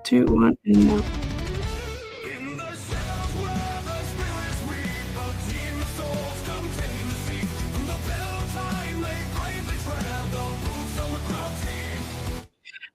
2, 1, and now.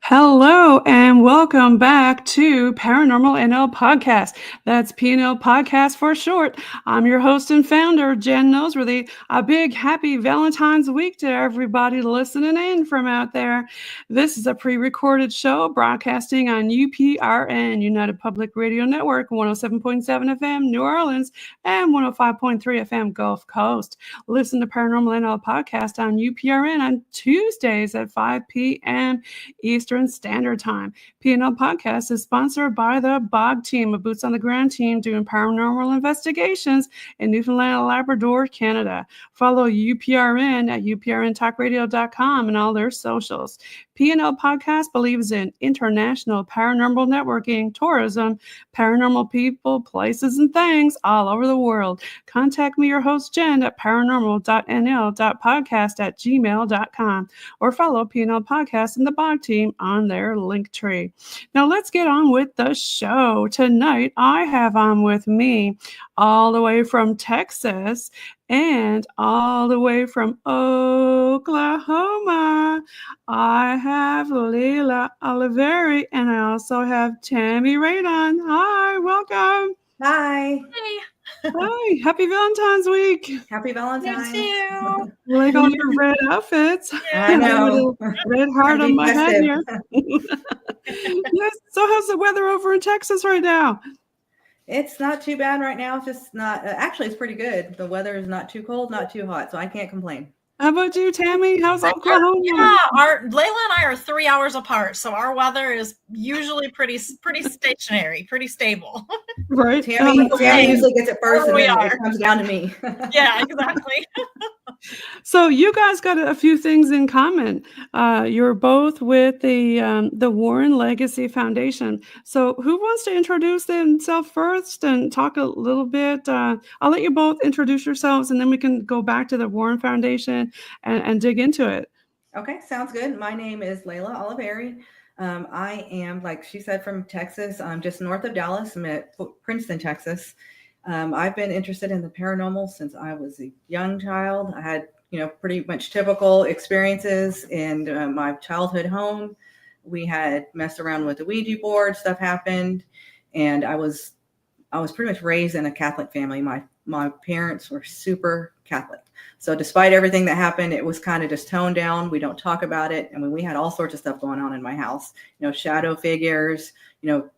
Hello and welcome back to ParanormalNL Podcast. That's PNL Podcast for short. I'm your host and founder, JV-Noseworthy. A big happy Valentine's week to everybody listening in from out there. This is a pre-recorded show broadcasting on UPRN, United Public Radio Network, 107.7 FM, New Orleans, and 105.3 FM, Gulf Coast. Listen to ParanormalNL Podcast on UPRN on Tuesdays at 5 p.m. Eastern Standard Time. PNL Podcast is sponsored by the BOG team, a boots on the ground team doing paranormal investigations in Newfoundland and Labrador, Canada. Follow UPRN at uprntalkradio.com and all their socials. PNL Podcast believes in international paranormal networking, tourism, paranormal people, places, and things all over the world. Contact me, your host, Jen, at paranormal.nl.podcast@gmail.com or follow PNL Podcast and the BOG team on their link tree. Now let's get on with the show. Tonight, I have on with me all the way from Texas and all the way from Oklahoma. I have Leila Olivarri and I also have Tammy Raydon. Hi, welcome. Hi. Hey. Hi, happy Valentine's week. Happy Valentine's. You too. Like all your red outfits. I know. Red heart on my head here. Festive. Yes. So how's the weather over in Texas right now? It's not too bad right now. It's just not, actually it's pretty good. The weather is not too cold, not too hot, so I can't complain. How about you, Tammy? How's Oklahoma? Yeah, Layla and I are 3 hours apart, so our weather is usually pretty stationary, pretty stable. Right. Tammy usually gets it first, and then it comes down to me. Yeah, exactly. So you guys got a few things in common. You're both with the Warren Legacy Foundation. So who wants to introduce themselves first and talk a little bit? I'll let you both introduce yourselves, and then we can go back to the Warren Foundation and dig into it. Okay, sounds good. My name is Leila Olivarri. I am, like she said, from Texas. I'm just north of Dallas. I'm at Princeton, Texas. I've been interested in the paranormal since I was a young child. I had, pretty much typical experiences in my childhood home. We had messed around with the Ouija board, stuff happened, and I was pretty much raised in a Catholic family. My parents were super Catholic. So despite everything that happened, it was kind of just toned down. We don't talk about it. I mean, we had all sorts of stuff going on in my house, shadow figures,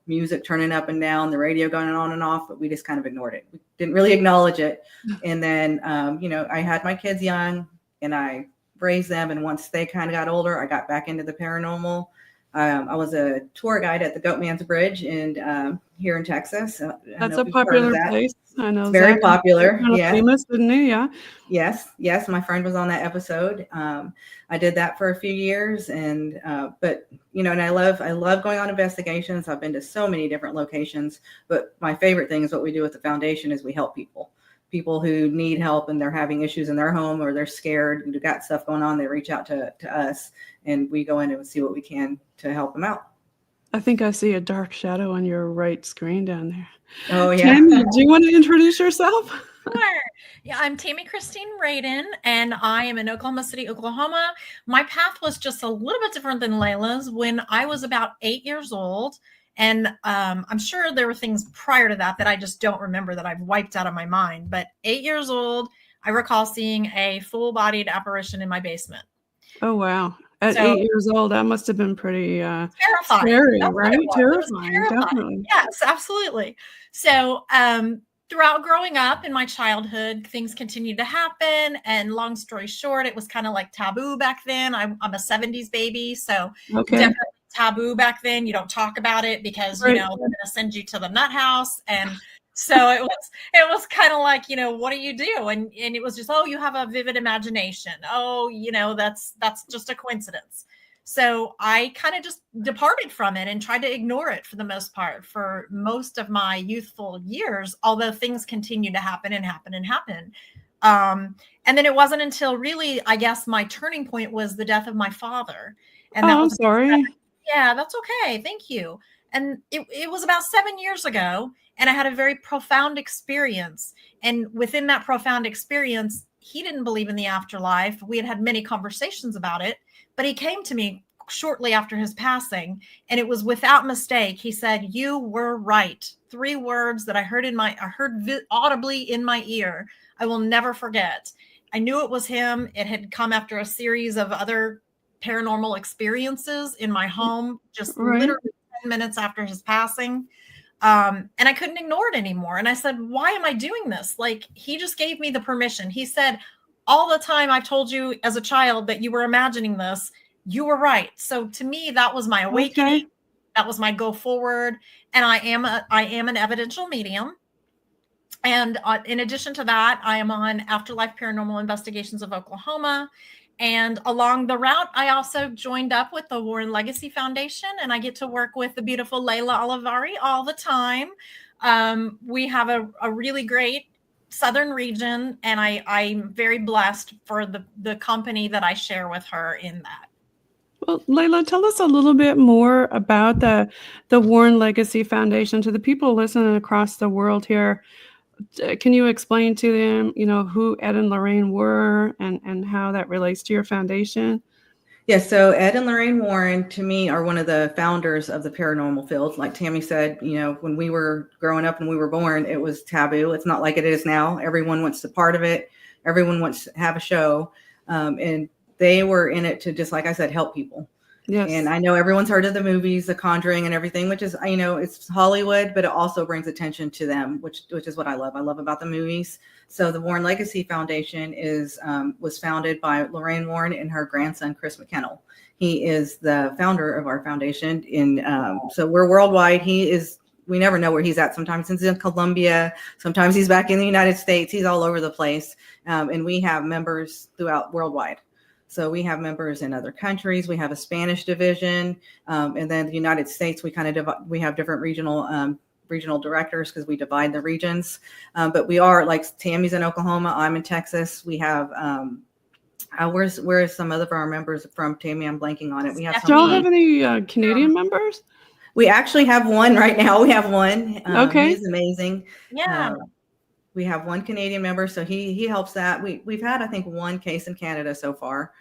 music turning up and down, the radio going on and off, but we just kind of ignored it. We didn't really acknowledge it. And then, I had my kids young and I raised them. And once they kind of got older, I got back into the paranormal. I was a tour guide at the Goatman's Bridge here in Texas. That's a popular place. I know. It's very popular. Yeah. Famous, isn't it? Yeah. Yes. My friend was on that episode. I did that for a few years, and but and I love going on investigations. I've been to so many different locations, but my favorite thing is what we do with the foundation is we help people who need help and they're having issues in their home or they're scared and they've got stuff going on. They reach out to us, and we go in and see what we can to help them out. I think I see a dark shadow on your right screen down there. Oh, yeah. Tammy, do you want to introduce yourself? Sure. Yeah, I'm Tammy Christine Raydon, and I am in Oklahoma City, Oklahoma. My path was just a little bit different than Leila's. When I was about 8 years old, and I'm sure there were things prior to that I just don't remember, that I've wiped out of my mind. But 8 years old, I recall seeing a full-bodied apparition in my basement. Oh, wow. At 8 years old, that must have been pretty terrifying. Scary, right? Terrifying, definitely. Yes, absolutely. So throughout growing up in my childhood, things continued to happen. And long story short, it was kind of like taboo back then. I'm a 70s baby, so definitely taboo back then. You don't talk about it because, they're going to send you to the nut house. And so it was kind of like, what do you do? And it was just, you have a vivid imagination. That's just a coincidence. So I kind of just departed from it and tried to ignore it for the most part for most of my youthful years, although things continued to happen and happen and happen. And then it wasn't until really, I guess, my turning point was the death of my father. And I'm sorry. Yeah, that's okay. Thank you. And it was about 7 years ago. And I had a very profound experience. And within that profound experience, he didn't believe in the afterlife. We had many conversations about it, but he came to me shortly after his passing, and it was without mistake. He said, "You were right." 3 words that I heard audibly in my ear. I will never forget. I knew it was him. It had come after a series of other paranormal experiences in my home, just literally 10 minutes after his passing. And I couldn't ignore it anymore. And I said, "Why am I doing this?" Like, he just gave me the permission. He said, "All the time I've told you as a child that you were imagining this, you were right." So to me, that was my awakening. Okay. That was my go forward. And I am an evidential medium. And in addition to that, I am on Afterlife Paranormal Investigations of Oklahoma. And along the route, I also joined up with the Warren Legacy Foundation, and I get to work with the beautiful Leila Olivarri all the time. We have a really great Southern region, and I'm very blessed for the company that I share with her in that. Well, Leila, tell us a little bit more about the Warren Legacy Foundation to the people listening across the world here. Can you explain to them, who Ed and Lorraine were and how that relates to your foundation? Yes, so Ed and Lorraine Warren, to me, are one of the founders of the paranormal field. Like Tammy said, when we were growing up and we were born, it was taboo. It's not like it is now. Everyone wants to part of it. Everyone wants to have a show. And they were in it to, just like I said, help people. Yes. And I know everyone's heard of the movies, The Conjuring and everything, which is, it's Hollywood, but it also brings attention to them, which is what I love. I love about the movies. So the Warren Legacy Foundation was founded by Lorraine Warren and her grandson, Chris McKennell. He is the founder of our foundation. So we're worldwide. We never know where he's at. Sometimes he's in Colombia. Sometimes he's back in the United States. He's all over the place. And we have members throughout worldwide. So we have members in other countries. We have a Spanish division, and then the United States. We have different regional directors because we divide the regions. But we are, like, Tammy's in Oklahoma. I'm in Texas. We have where's some other of our members from? Tammy, I'm blanking on it. We have. Do y'all have any Canadian members? We actually have one right now. We have one. Okay, he's amazing. Yeah. We have one Canadian member, so he helps that. We've had, I think, one case in Canada so far.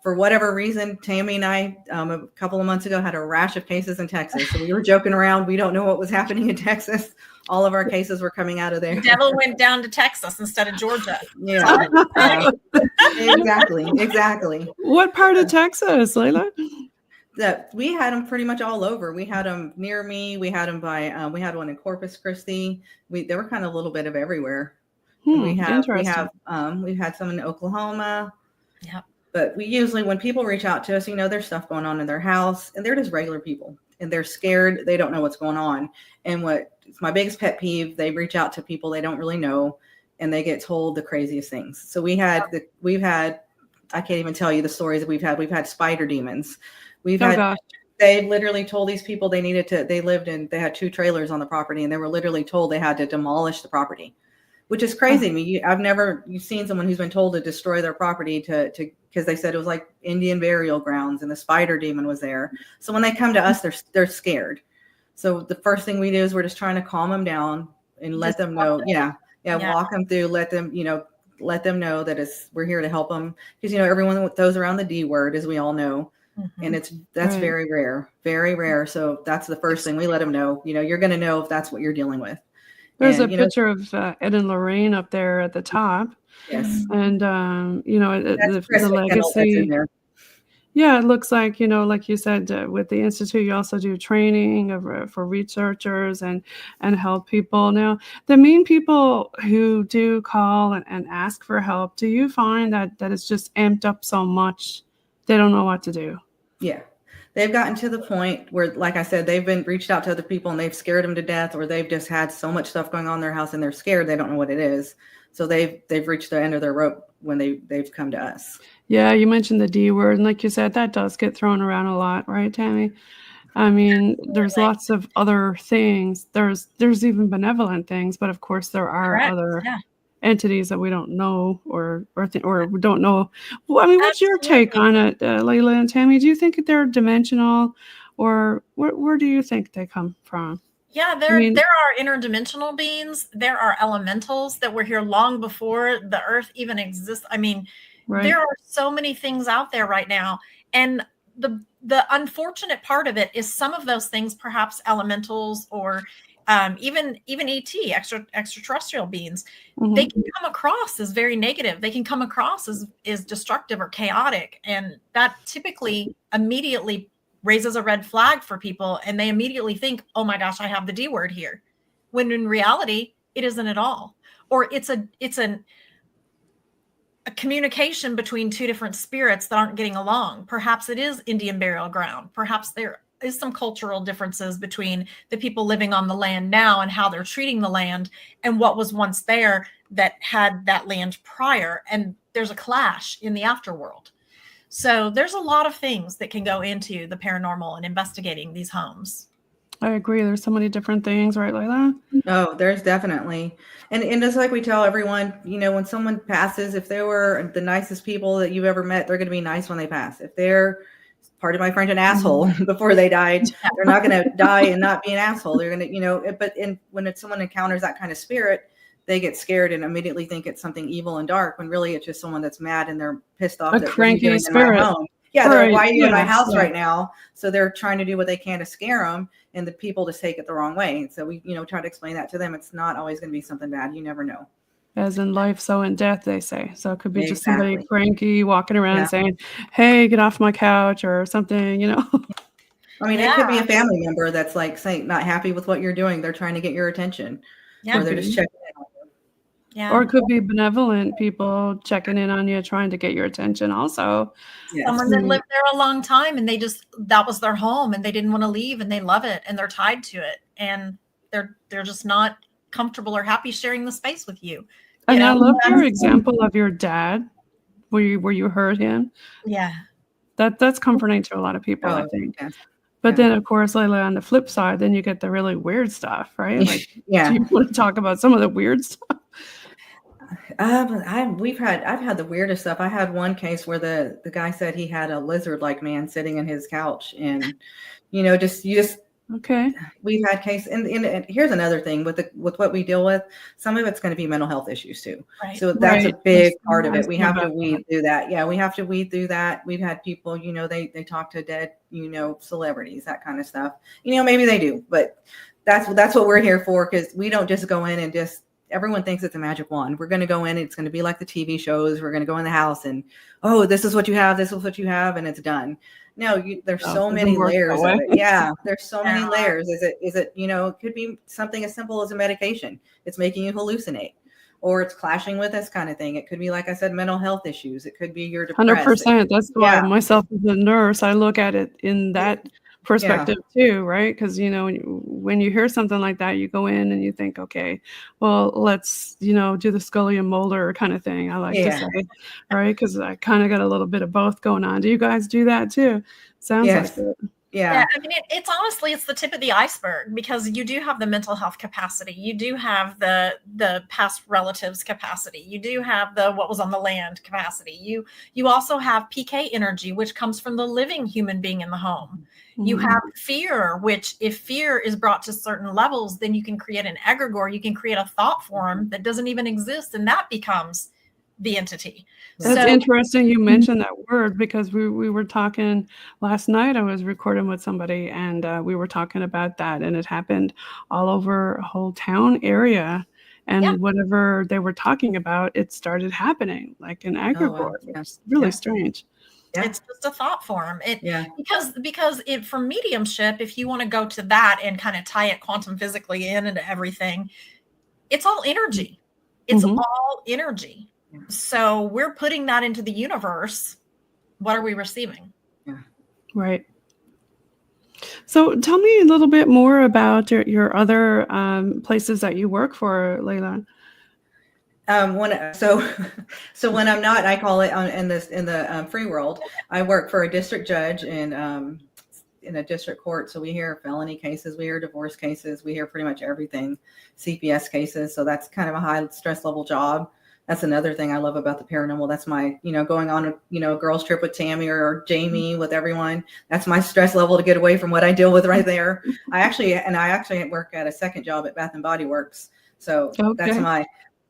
For whatever reason, Tammy and I, a couple of months ago, had a rash of cases in Texas. So we were joking around. We don't know what was happening in Texas. All of our cases were coming out of there. The devil went down to Texas instead of Georgia. Yeah. Exactly. What part of Texas, Leila? That we had them pretty much all over. We had them near me. We had them we had one in Corpus Christi. They were kind of a little bit of everywhere. We've had some in Oklahoma. Yeah. But we usually, when people reach out to us, there's stuff going on in their house, and they're just regular people, and they're scared. They don't know what's going on. And it's my biggest pet peeve, they reach out to people they don't really know, and they get told the craziest things. So we've had, I can't even tell you the stories that we've had. We've had spider demons. They literally told these people they had 2 trailers on the property, and they were literally told they had to demolish the property, which is crazy to me. I've never seen someone who's been told to destroy their property because they said it was like Indian burial grounds and the spider demon was there. So when they come to us, they're scared. So the first thing we do is we're just trying to calm them down and let them know. Walk them through, let them know that we're here to help them. Because, everyone throws around the D word, as we all know. Mm-hmm. And that's right. Very rare, very rare. So that's the first thing we let them know. You're going to know if that's what you're dealing with. There's a picture of Ed and Lorraine up there at the top. Yes. And, the legacy. Yeah, it looks like, like you said, with the Institute, you also do training for researchers and help people. Now, the main people who do call and ask for help, do you find that it's just amped up so much they don't know what to do? Yeah. They've gotten to the point where, like I said, they've been reached out to other people and they've scared them to death, or they've just had so much stuff going on in their house and they're scared. They don't know what it is. So they've reached the end of their rope when they've come to us. Yeah, you mentioned the D word. And like you said, that does get thrown around a lot, right, Tammy? I mean, there's lots of other things. There's even benevolent things, but of course there are other entities that we don't know or we don't know. Well, I mean, what's your take on it, Leila and Tammy? Do you think they're dimensional, or where do you think they come from? Yeah, there are interdimensional beings. There are elementals that were here long before the earth even exists. I mean, there are so many things out there right now. And the unfortunate part of it is some of those things, perhaps elementals or even ET, extraterrestrial beings, they can come across as very negative. They can come across as destructive or chaotic. And that typically immediately raises a red flag for people, and they immediately think, oh my gosh, I have the D word here, when in reality it isn't at all. Or it's a communication between two different spirits that aren't getting along. Perhaps it is Indian burial ground. Perhaps there is some cultural differences between the people living on the land now and how they're treating the land and what was once there that had that land prior, and there's a clash in the afterworld. So there's a lot of things that can go into the paranormal and investigating these homes. I agree. There's so many different things, right, Leila? Oh, there's definitely. And just like we tell everyone, when someone passes, if they were the nicest people that you've ever met, they're going to be nice when they pass. If they're, pardon my French, an asshole before they died, they're not going to die and not be an asshole. They're going to, when someone encounters that kind of spirit, they get scared and immediately think it's something evil and dark, when really it's just someone that's mad and they're pissed off. A cranky spirit. In my home. Yeah, they're why are you in my house right now? So they're trying to do what they can to scare them, and the people just take it the wrong way. And so we, try to explain that to them. It's not always going to be something bad. You never know. As in life, so in death, they say. So it could be just somebody cranky walking around saying, hey, get off my couch or something, I mean, it could be a family member that's like saying not happy with what you're doing. They're trying to get your attention. Or they're just checking in on you. Yeah. Or it could be benevolent people checking in on you, trying to get your attention also. Yes. Someone that lived there a long time and that was their home and they didn't want to leave and they love it and they're tied to it and they're just not comfortable or happy sharing the space with you. And I love your example of your dad where you heard him. Yeah. That's comforting to a lot of people, I think. Yeah. But then, of course, Leila, on the flip side, then you get the really weird stuff, right? Like, do you want to talk about some of the weird stuff? I've had the weirdest stuff. I had one case where the guy said he had a lizard-like man sitting in his couch, and okay. We've had cases, and here's another thing with what we deal with. Some of it's going to be mental health issues too. Right. So that's a big part of it. We have to weed through that. Yeah, we have to weed through that. We've had people, they talk to dead, celebrities, that kind of stuff. Maybe they do, but that's what we're here for, because we don't just go in and just. Everyone thinks it's a magic wand. We're going to go in. It's going to be like the TV shows. We're going to go in the house and, oh, this is what you have. This is what you have. And it's done. No, there's so many layers of it. Yeah. There's so many layers. Is it, it could be something as simple as a medication. It's making you hallucinate, or it's clashing with this kind of thing. It could be, like I said, mental health issues. It could be you're depressed. 100%. That's why myself as a nurse, I look at it in that perspective too, right? Because when you hear something like that, you go in and you think, okay, well, let's do the Scully and Mulder kind of thing, I like to say, right? Because I kind of got a little bit of both going on. Do you guys do that too? Sounds like it. Yeah, I mean, it's honestly, it's the tip of the iceberg, because you do have the mental health capacity. You do have the past relatives capacity. You do have the what was on the land capacity. You also have PK energy, which comes from the living human being in the home. Mm-hmm. You have fear, which if fear is brought to certain levels, then you can create an egregore. You can create a thought form that doesn't even exist, and that becomes the entity. That's interesting you mentioned that word, because we were talking last night. I was recording with somebody and we were talking about that, and it happened all over a whole town area, and whatever they were talking about, it started happening like an egregore. It's really strange. It's just a thought form. Because for mediumship, if you want to go to that and kind of tie it quantum physically into everything, it's all energy. It's all energy. So we're putting that into the universe. What are we receiving? Yeah. Right. So tell me a little bit more about your other places that you work for, Leila. When I'm not, I call it in the free world, I work for a district judge in a district court. So we hear felony cases, we hear divorce cases, we hear pretty much everything, CPS cases. So that's kind of a high stress level job. That's another thing I love about the paranormal. That's my, going on a girls trip with Tammy or Jamie with everyone. That's my stress level to get away from what I deal with right there. I actually work at a second job at Bath and Body Works. So that's Okay.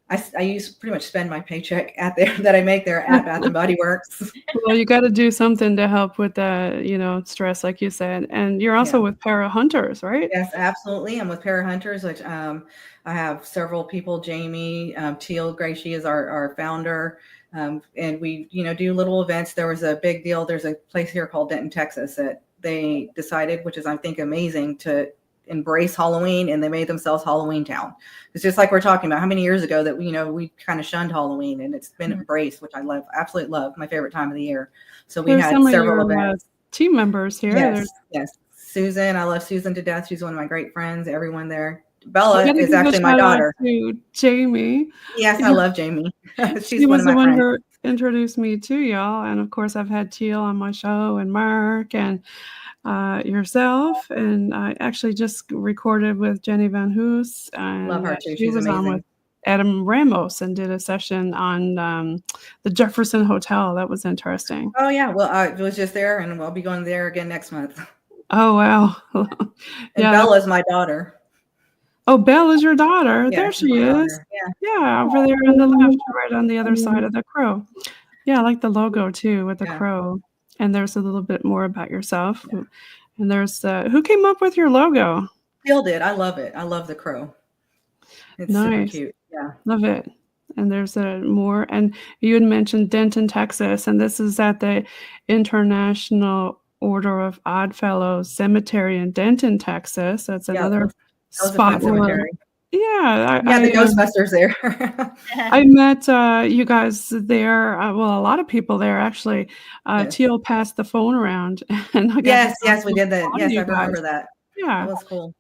I use pretty much spend my paycheck that I make there at Bath and Body Works. Well, you got to do something to help with the, stress, like you said. And you're also Yeah. with Para Hunters, right? Yes, absolutely. I'm with Para Hunters, which I have several people. Jamie Teal Gray, she is our founder. And we, do little events. There was a big deal. There's a place here called Denton, Texas that they decided, which is, I think, amazing, to embrace Halloween, and they made themselves Halloween Town. It's just like we're talking about how many years ago that we kind of shunned Halloween, and it's been embraced, which I love, absolutely love, my favorite time of the year. So we had several events. Team members here. Yes. Susan, I love Susan to death. She's one of my great friends. Everyone there. Bella is actually my daughter. To Jamie. Yes, I love Jamie. She was the one who introduced me to y'all, and of course I've had Teal on my show, and Mark, and yourself, and I actually just recorded with Jenny Van Hoos, and love her too. She was amazing. On with Adam Ramos and did a session on the Jefferson Hotel. That was interesting. Oh yeah, well I was just there, and I'll be going there again next month. Oh wow. And Bella's my daughter. Oh, Belle is your daughter. Yeah, there she is. Yeah, over there on the left, right on the other side of the crow. Yeah, I like the logo too with the crow. And there's a little bit more about yourself. Yeah. And there's who came up with your logo? Phil did. I love it. I love the crow. It's nice. Super cute. Yeah. Love it. And there's more. And you had mentioned Denton, Texas, and this is at the International Order of Oddfellows Cemetery in Denton, Texas. That's another spot where, the Ghostbusters there. I met you guys there. Well, a lot of people there actually. Teal passed the phone around, and I yes, we did that. Yes, I remember that. Yeah, that was cool.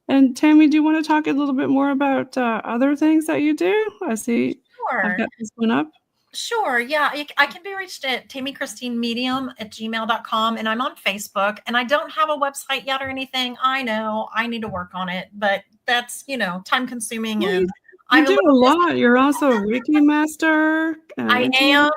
And Tammy, do you want to talk a little bit more about other things that you do? I see. Sure. I've got this one up. Sure. Yeah. I can be reached at tammychristinemedium@gmail.com, and I'm on Facebook, and I don't have a website yet or anything. I know I need to work on it, but that's, time consuming. And you do a lot. You're also a Reiki master. I am.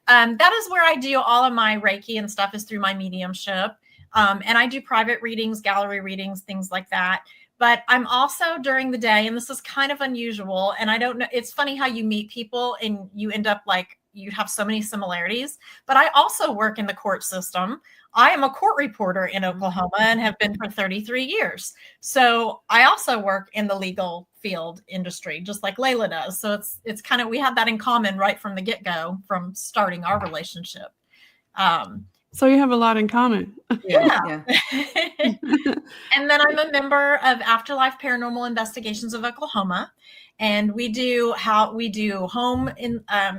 That is where I do all of my Reiki and stuff, is through my mediumship. And I do private readings, gallery readings, things like that. But I'm also during the day, and this is kind of unusual, and I don't know, it's funny how you meet people and you end up like you have so many similarities, but I also work in the court system. I am a court reporter in Oklahoma and have been for 33 years. So I also work in the legal field industry, just like Leila does. So it's kind of, we have that in common right from the get-go, from starting our relationship. So you have a lot in common. Yeah. And then I'm a member of Afterlife Paranormal Investigations of Oklahoma. And we do home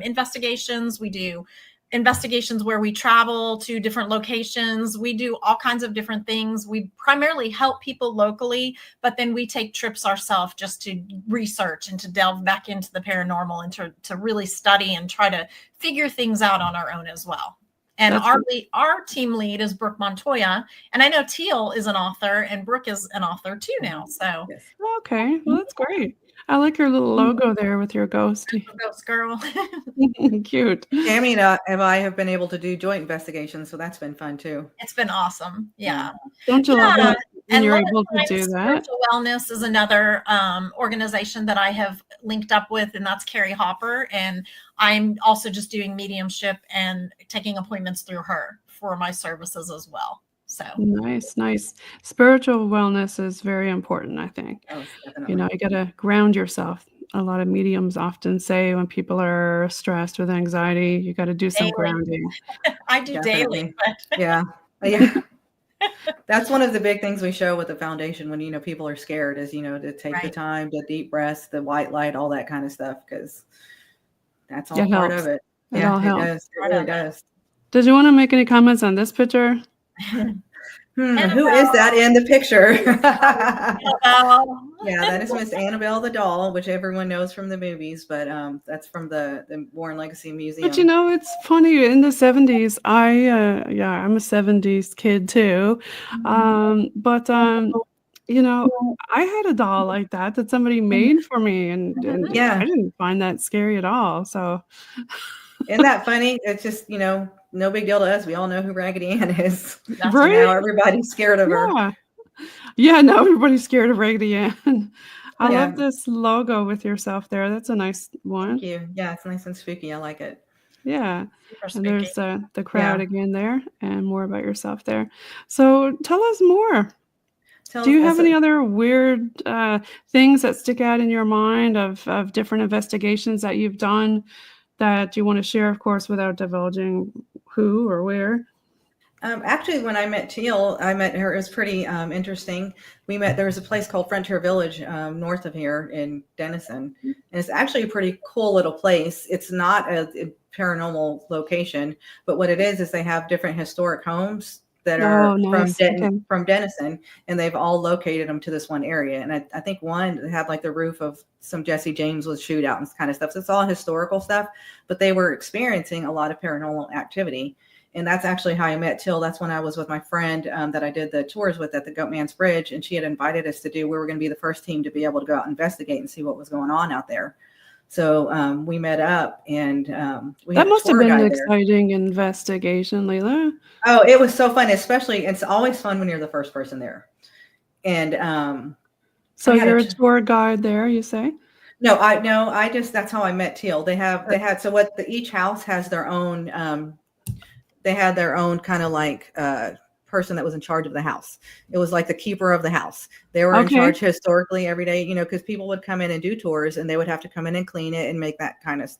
investigations. We do investigations where we travel to different locations. We do all kinds of different things. We primarily help people locally, but then we take trips ourselves just to research and to delve back into the paranormal and to really study and try to figure things out on our own as well. And our team lead is Brooke Montoya. And I know Teal is an author, and Brooke is an author too now. So okay. Well, that's great. I like your little logo there with your ghost. Ghost girl. Cute. Tammy and I have been able to do joint investigations, so that's been fun too. It's been awesome. Yeah. Don't you love it when you're able to do that? Spiritual Wellness is another organization that I have linked up with, and that's Carrie Hopper. And I'm also just doing mediumship and taking appointments through her for my services as well. So nice. Spiritual wellness is very important, I think. Oh, you got to ground yourself. A lot of mediums often say when people are stressed with anxiety, you got to do some grounding. I do daily. But yeah. That's one of the big things we show with the foundation when, people are scared is, to take the time, the deep breaths, the white light, all that kind of stuff, because that's all part of it. It all helps. Does. It really does. Did you want to make any comments on this picture? Who is that in the picture? Yeah, that is Miss Annabelle the doll, which everyone knows from the movies, but that's from the Warren Legacy Museum. But it's funny, in the 70s, I'm a 70s kid too. But You know, I had a doll like that somebody made for me, and Yeah. I didn't find that scary at all, so Isn't that funny? It's just, no big deal to us. We all know who Raggedy Ann is. That's So now Right? everybody's scared of her. Yeah. Yeah, now everybody's scared of Raggedy Ann. I Yeah. love this logo with yourself there, that's a nice one. Thank you. Yeah, it's nice and spooky. I like it. Yeah, super and spooky. there's, the crowd Yeah. again there, and more about yourself there. So, tell us more. Do you have So- any other weird, things that stick out in your mind of different investigations that you've done that you wanna share, of course, without divulging who or where? Actually, when I met Teal, I met her. It was pretty interesting. There was a place called Frontier Village north of here in Denison. And it's actually a pretty cool little place. It's not a paranormal location, but what it is they have different historic homes that are Oh, nice. Okay. from Denison, and they've all located them to this one area. And I think one had like the roof of some Jesse James was shootout and kind of stuff. So it's all historical stuff, but they were experiencing a lot of paranormal activity. And that's actually how I met Till. That's when I was with my friend that I did the tours with at the Goatman's Bridge. And she had invited us we were going to be the first team to be able to go out and investigate and see what was going on out there. So we met up and we had That a must have tour been an guide there. exciting investigation, Leila. Oh, it was so fun. Especially, it's always fun when you're the first person there. And So we had you're a tour guide there, you say? no, that's how I met Teal. They had, so each house has their own, they had their own kind of like person that was in charge of the house. It was like the keeper of the house. They were in charge historically every day, because people would come in and do tours and they would have to come in and clean it and make that kind of,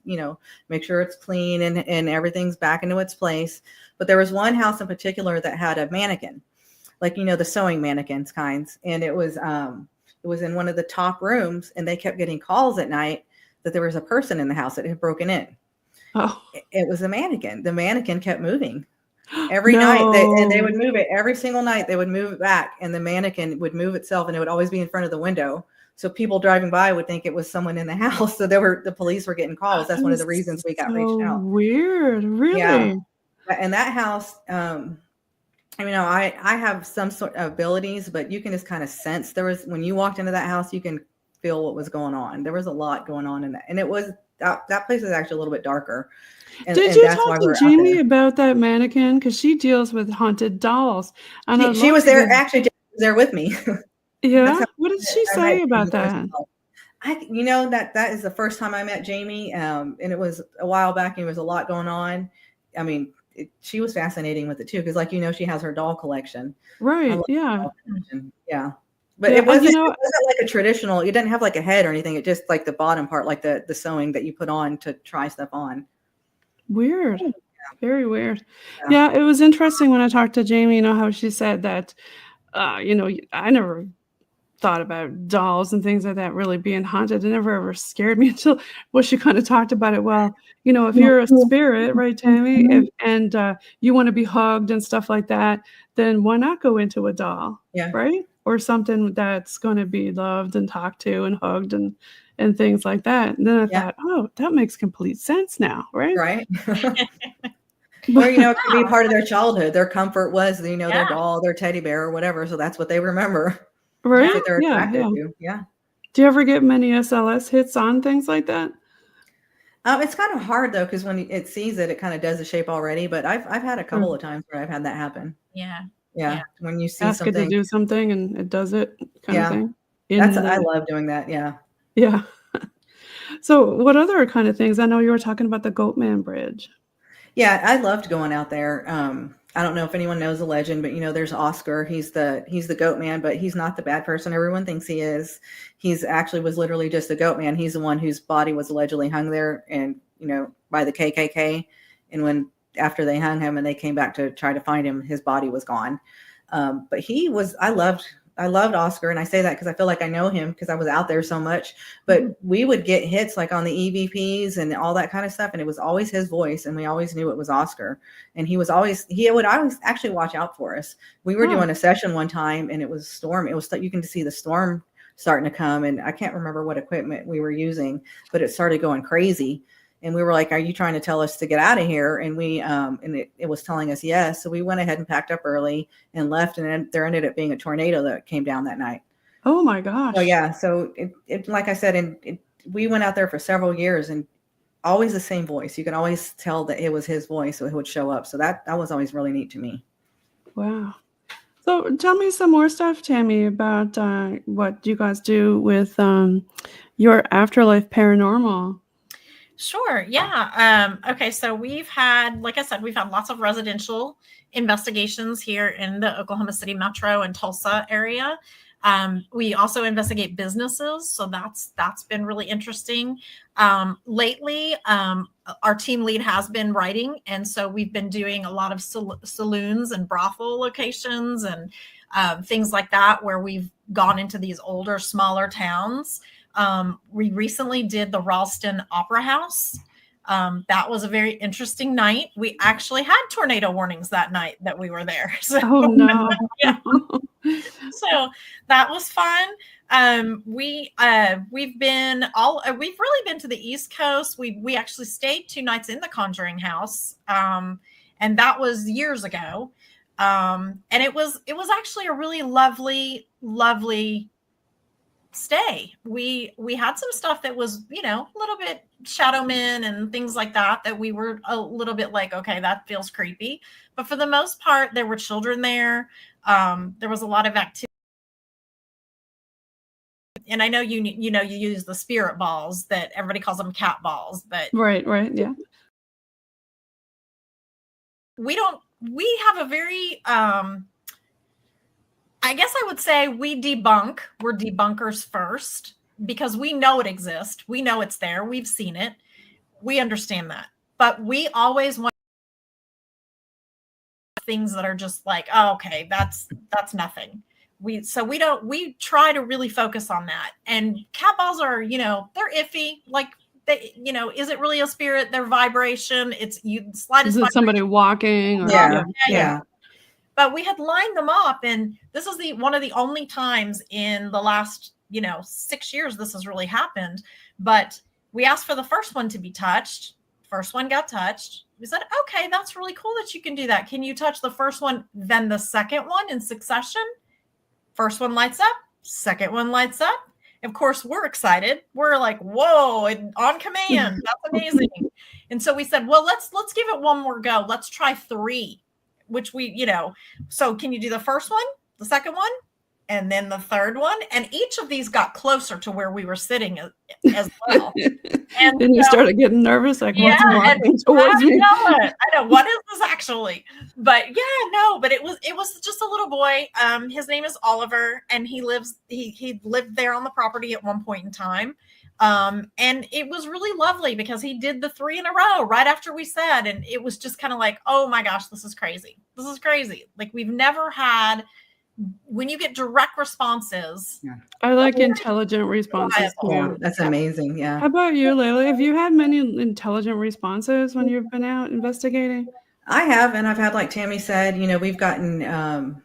make sure it's clean and everything's back into its place. But there was one house in particular that had a mannequin, like, the sewing mannequins kinds. And it was in one of the top rooms, and they kept getting calls at night that there was a person in the house that had broken in. Oh. It was a mannequin. The mannequin kept moving every night. They would move it every single night. They would move it back, and the mannequin would move itself, and it would always be in front of the window. So people driving by would think it was someone in the house. So the police were getting calls. That's one of the reasons we got reached out. Weird, really? Yeah. And that house, I have some sort of abilities, but you can just kind of sense when you walked into that house, you can feel what was going on. There was a lot going on in that. And it was, that place is actually a little bit darker. Did you talk to Jamie about that mannequin? Because she deals with haunted dolls. And she was there, actually Jamie was there with me. Yeah? What did she say about that? That is the first time I met Jamie. And it was a while back, and there was a lot going on. I mean, she was fascinating with it too, because she has her doll collection. Right, yeah. Yeah. But it wasn't like a traditional, it didn't have like a head or anything. It just like the bottom part, like the sewing that you put on to try stuff on. Weird. Yeah. Very weird. Yeah, it was interesting when I talked to Jamie, how she said that, I never thought about dolls and things like that really being haunted. It never ever scared me until she kind of talked about it. Well, if you're a spirit, right, Tammy, and you want to be hugged and stuff like that, then why not go into a doll? Yeah. Right? Or something that's going to be loved and talked to and hugged and things like that. And then I thought, oh, that makes complete sense now, right? Right. Or, it could be part of their childhood. Their comfort was, their doll, their teddy bear or whatever. So that's what they remember. Right. That's what they're attracted to. Yeah. Do you ever get many SLS hits on things like that? It's kind of hard though, because when it sees it kind of does the shape already. But I've had a couple of times where I've had that happen. Yeah. When you see ask something, it to do something and it does it kind of thing. I love doing that. Yeah. Yeah. So what other kind of things? I know you were talking about the Goatman Bridge. Yeah, I loved going out there. I don't know if anyone knows the legend, but there's Oscar. He's the goat man, but he's not the bad person everyone thinks he is. He's actually was literally just a goat man. He's the one whose body was allegedly hung there and by the KKK. And after they hung him and they came back to try to find him, his body was gone. But I loved Oscar, and I say that because I feel like I know him because I was out there so much. But we would get hits like on the EVPs and all that kind of stuff, and it was always his voice, and we always knew it was Oscar. And he would always actually watch out for us. We were doing a session one time, and it was storm. It was you can see the storm starting to come, and I can't remember what equipment we were using, but it started going crazy. And we were like, "Are you trying to tell us to get out of here?" And we, it was telling us yes. So we went ahead and packed up early and left. And then there ended up being a tornado that came down that night. Oh my gosh. So yeah, so it like I said, and we went out there for several years, and always the same voice. You can always tell that it was his voice, so it would show up. So that was always really neat to me. Wow. So tell me some more stuff, Tammy, about what you guys do with your Afterlife Paranormal. Sure. Yeah. Okay. So we've had, like I said, we've had lots of residential investigations here in the Oklahoma City metro and Tulsa area. We also investigate businesses, so that's been really interesting. Lately, our team lead has been writing, and so we've been doing a lot of saloons and brothel locations and things like that, where we've gone into these older, smaller towns. We recently did the Ralston Opera House. That was a very interesting night. We actually had tornado warnings that night that we were there. So, oh no. Yeah. So that was fun. We've really been to the East Coast. We actually stayed 2 nights in the Conjuring house. And that was years ago. And it was actually a really lovely stay. We had some stuff that was, a little bit shadow men and things like that we were a little bit like, okay, that feels creepy. But for the most part, there were children there. There was a lot of activity. And I know you use the spirit balls that everybody calls them cat balls, but right, yeah. We have a very I guess I would say we're debunkers first, because we know it exists. We know it's there. We've seen it. We understand that. But we always want things that are just like, oh, okay, that's nothing. We try to really focus on that. And cat balls are, they're iffy. Like, is it really a spirit? Their vibration, it's slightest. Is it somebody walking? Or, yeah. But we had lined them up, and this is one of the only times in the last, 6 years this has really happened. But we asked for the first one to be touched. First one got touched. We said, okay, that's really cool that you can do that. Can you touch the first one, then the second one in succession? First one lights up, second one lights up. Of course, we're excited. We're like, whoa, on command. That's amazing. And so we said, well, let's give it one more go. Let's try 3. Which so can you do the first one, the second one, and then the third one? And each of these got closer to where we were sitting as well. And then you started getting nervous, like, what's walking towards me? I know, what is this actually? But but it was just a little boy. His name is Oliver, and he lived there on the property at one point in time. And it was really lovely because he did the 3 in a row right after we said, and it was just kind of like, oh my gosh, this is crazy. Like, we've never had, when you get direct responses. Yeah. I like intelligent responses. Oh, that's amazing. Yeah. How about you, Leila? Have you had many intelligent responses when you've been out investigating? I have, and I've had, like Tammy said, we've gotten,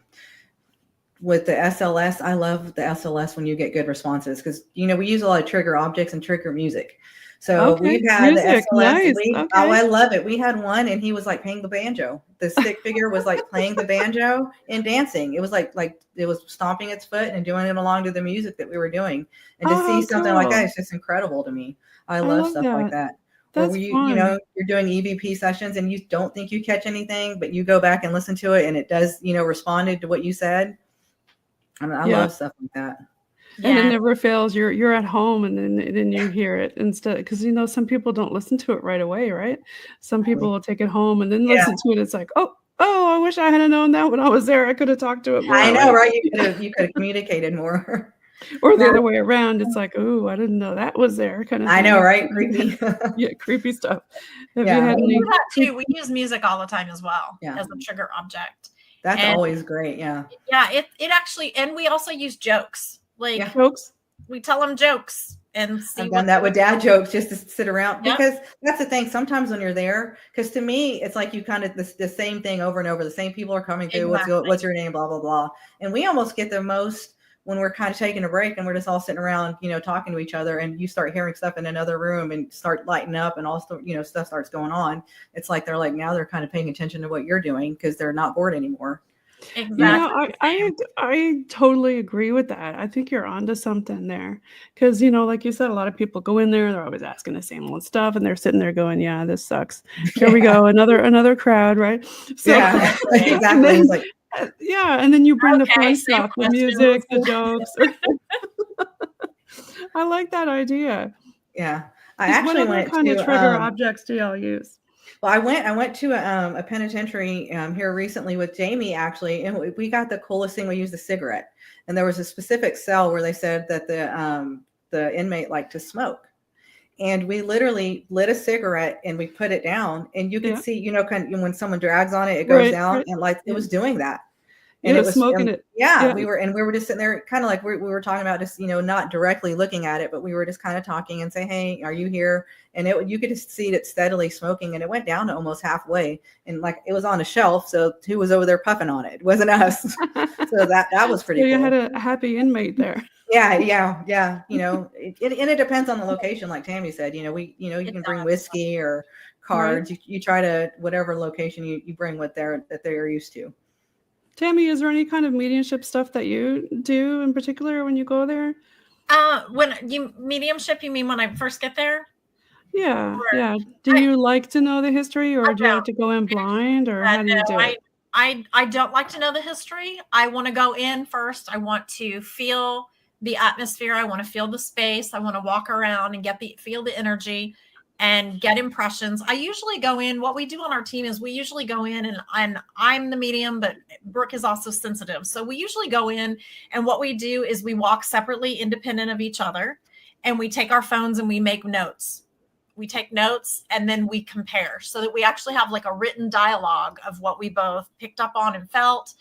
with the SLS, I love the SLS when you get good responses, because we use a lot of trigger objects and trigger music. So we've had music, the SLS. Nice. Oh, I love it. We had one, and he was like playing the banjo. The stick figure was like playing the banjo and dancing. It was like it was stomping its foot and doing it along to the music that we were doing. And to see something like that is just incredible to me. I love stuff like that. That's fun. You're doing EVP sessions and you don't think you catch anything, but you go back and listen to it, and it does, responded to what you said. I love stuff like that. And it never fails. You're at home, and then you hear it instead, because some people don't listen to it right away, right? Some people will take it home and then listen to it. It's like, oh, I wish I had known that when I was there. I could have talked to it more. I know, right? You could have communicated more. Or the other way around. It's like, oh, I didn't know that was there, kind of thing. I know, right? Creepy. Yeah, creepy stuff. Have you had any? We use music all the time as well as a trigger object. That's always great. Yeah. Yeah. It actually, and we also use jokes. Like jokes. We tell them jokes and see. I've done that with dad jokes, just to sit around, because that's the thing. Sometimes when you're there, because to me, it's like you kind of the same thing over and over. The same people are coming through. Exactly. What's your name? Blah, blah, blah. And we almost get the most when we're kind of taking a break and we're just all sitting around, talking to each other, and you start hearing stuff in another room and start lighting up, and also, stuff starts going on. It's like, now they're kind of paying attention to what you're doing because they're not bored anymore. Exactly. I totally agree with that. I think you're onto something there. Because, like you said, a lot of people go in there, they're always asking the same old stuff, and they're sitting there going, yeah, this sucks. Here we Yeah. go, another crowd, right? So Yeah, and exactly. then It's like, yeah, and then you bring the Okay, fun same stuff, the questions. music, the jokes. I like that idea. yeah. I What actually other went kind of to trigger objects do y'all use? well, I went to a penitentiary here recently with Jamie actually, and we got the coolest thing. We used a cigarette, and there was a specific cell where they said that the inmate liked to smoke, and we literally lit a cigarette and we put it down, and you could Yeah. see, kind of, when someone drags on it, it goes Right, down, right. and like it Yeah. was doing that. And Yeah, it was, smoking it. yeah, Yeah. we were just sitting there kind of like we were talking about, just, not directly looking at it, but we were just kind of talking and say, hey, are you here? And you could just see it steadily smoking, and it went down to almost halfway, and like it was on a shelf. So who was over there puffing on it? It wasn't us. So that was pretty So you cool. had a happy inmate there. Yeah. It depends on the location. Like Tammy said, you can bring does. whiskey or Right. cards. You try to, whatever location you bring what they're used to. Tammy, is there any kind of mediumship stuff that you do in particular when you go there? When you mediumship, you mean when I first get there? Yeah, Or yeah. Do you like to know the history, or I do you like don't. to go in blind, or how do you do No, it? I don't like to know the history. I want to go in first. I want to feel the atmosphere. I want to feel the space. I want to walk around and feel the energy and get impressions. I usually go in. What we do on our team is we usually go in, and I'm the medium, but Brooke is also sensitive. So we usually go in, and what we do is we walk separately, independent of each other, and we take our phones and we make notes. We take notes and then we compare so that we actually have like a written dialogue of what we both picked up on and felt.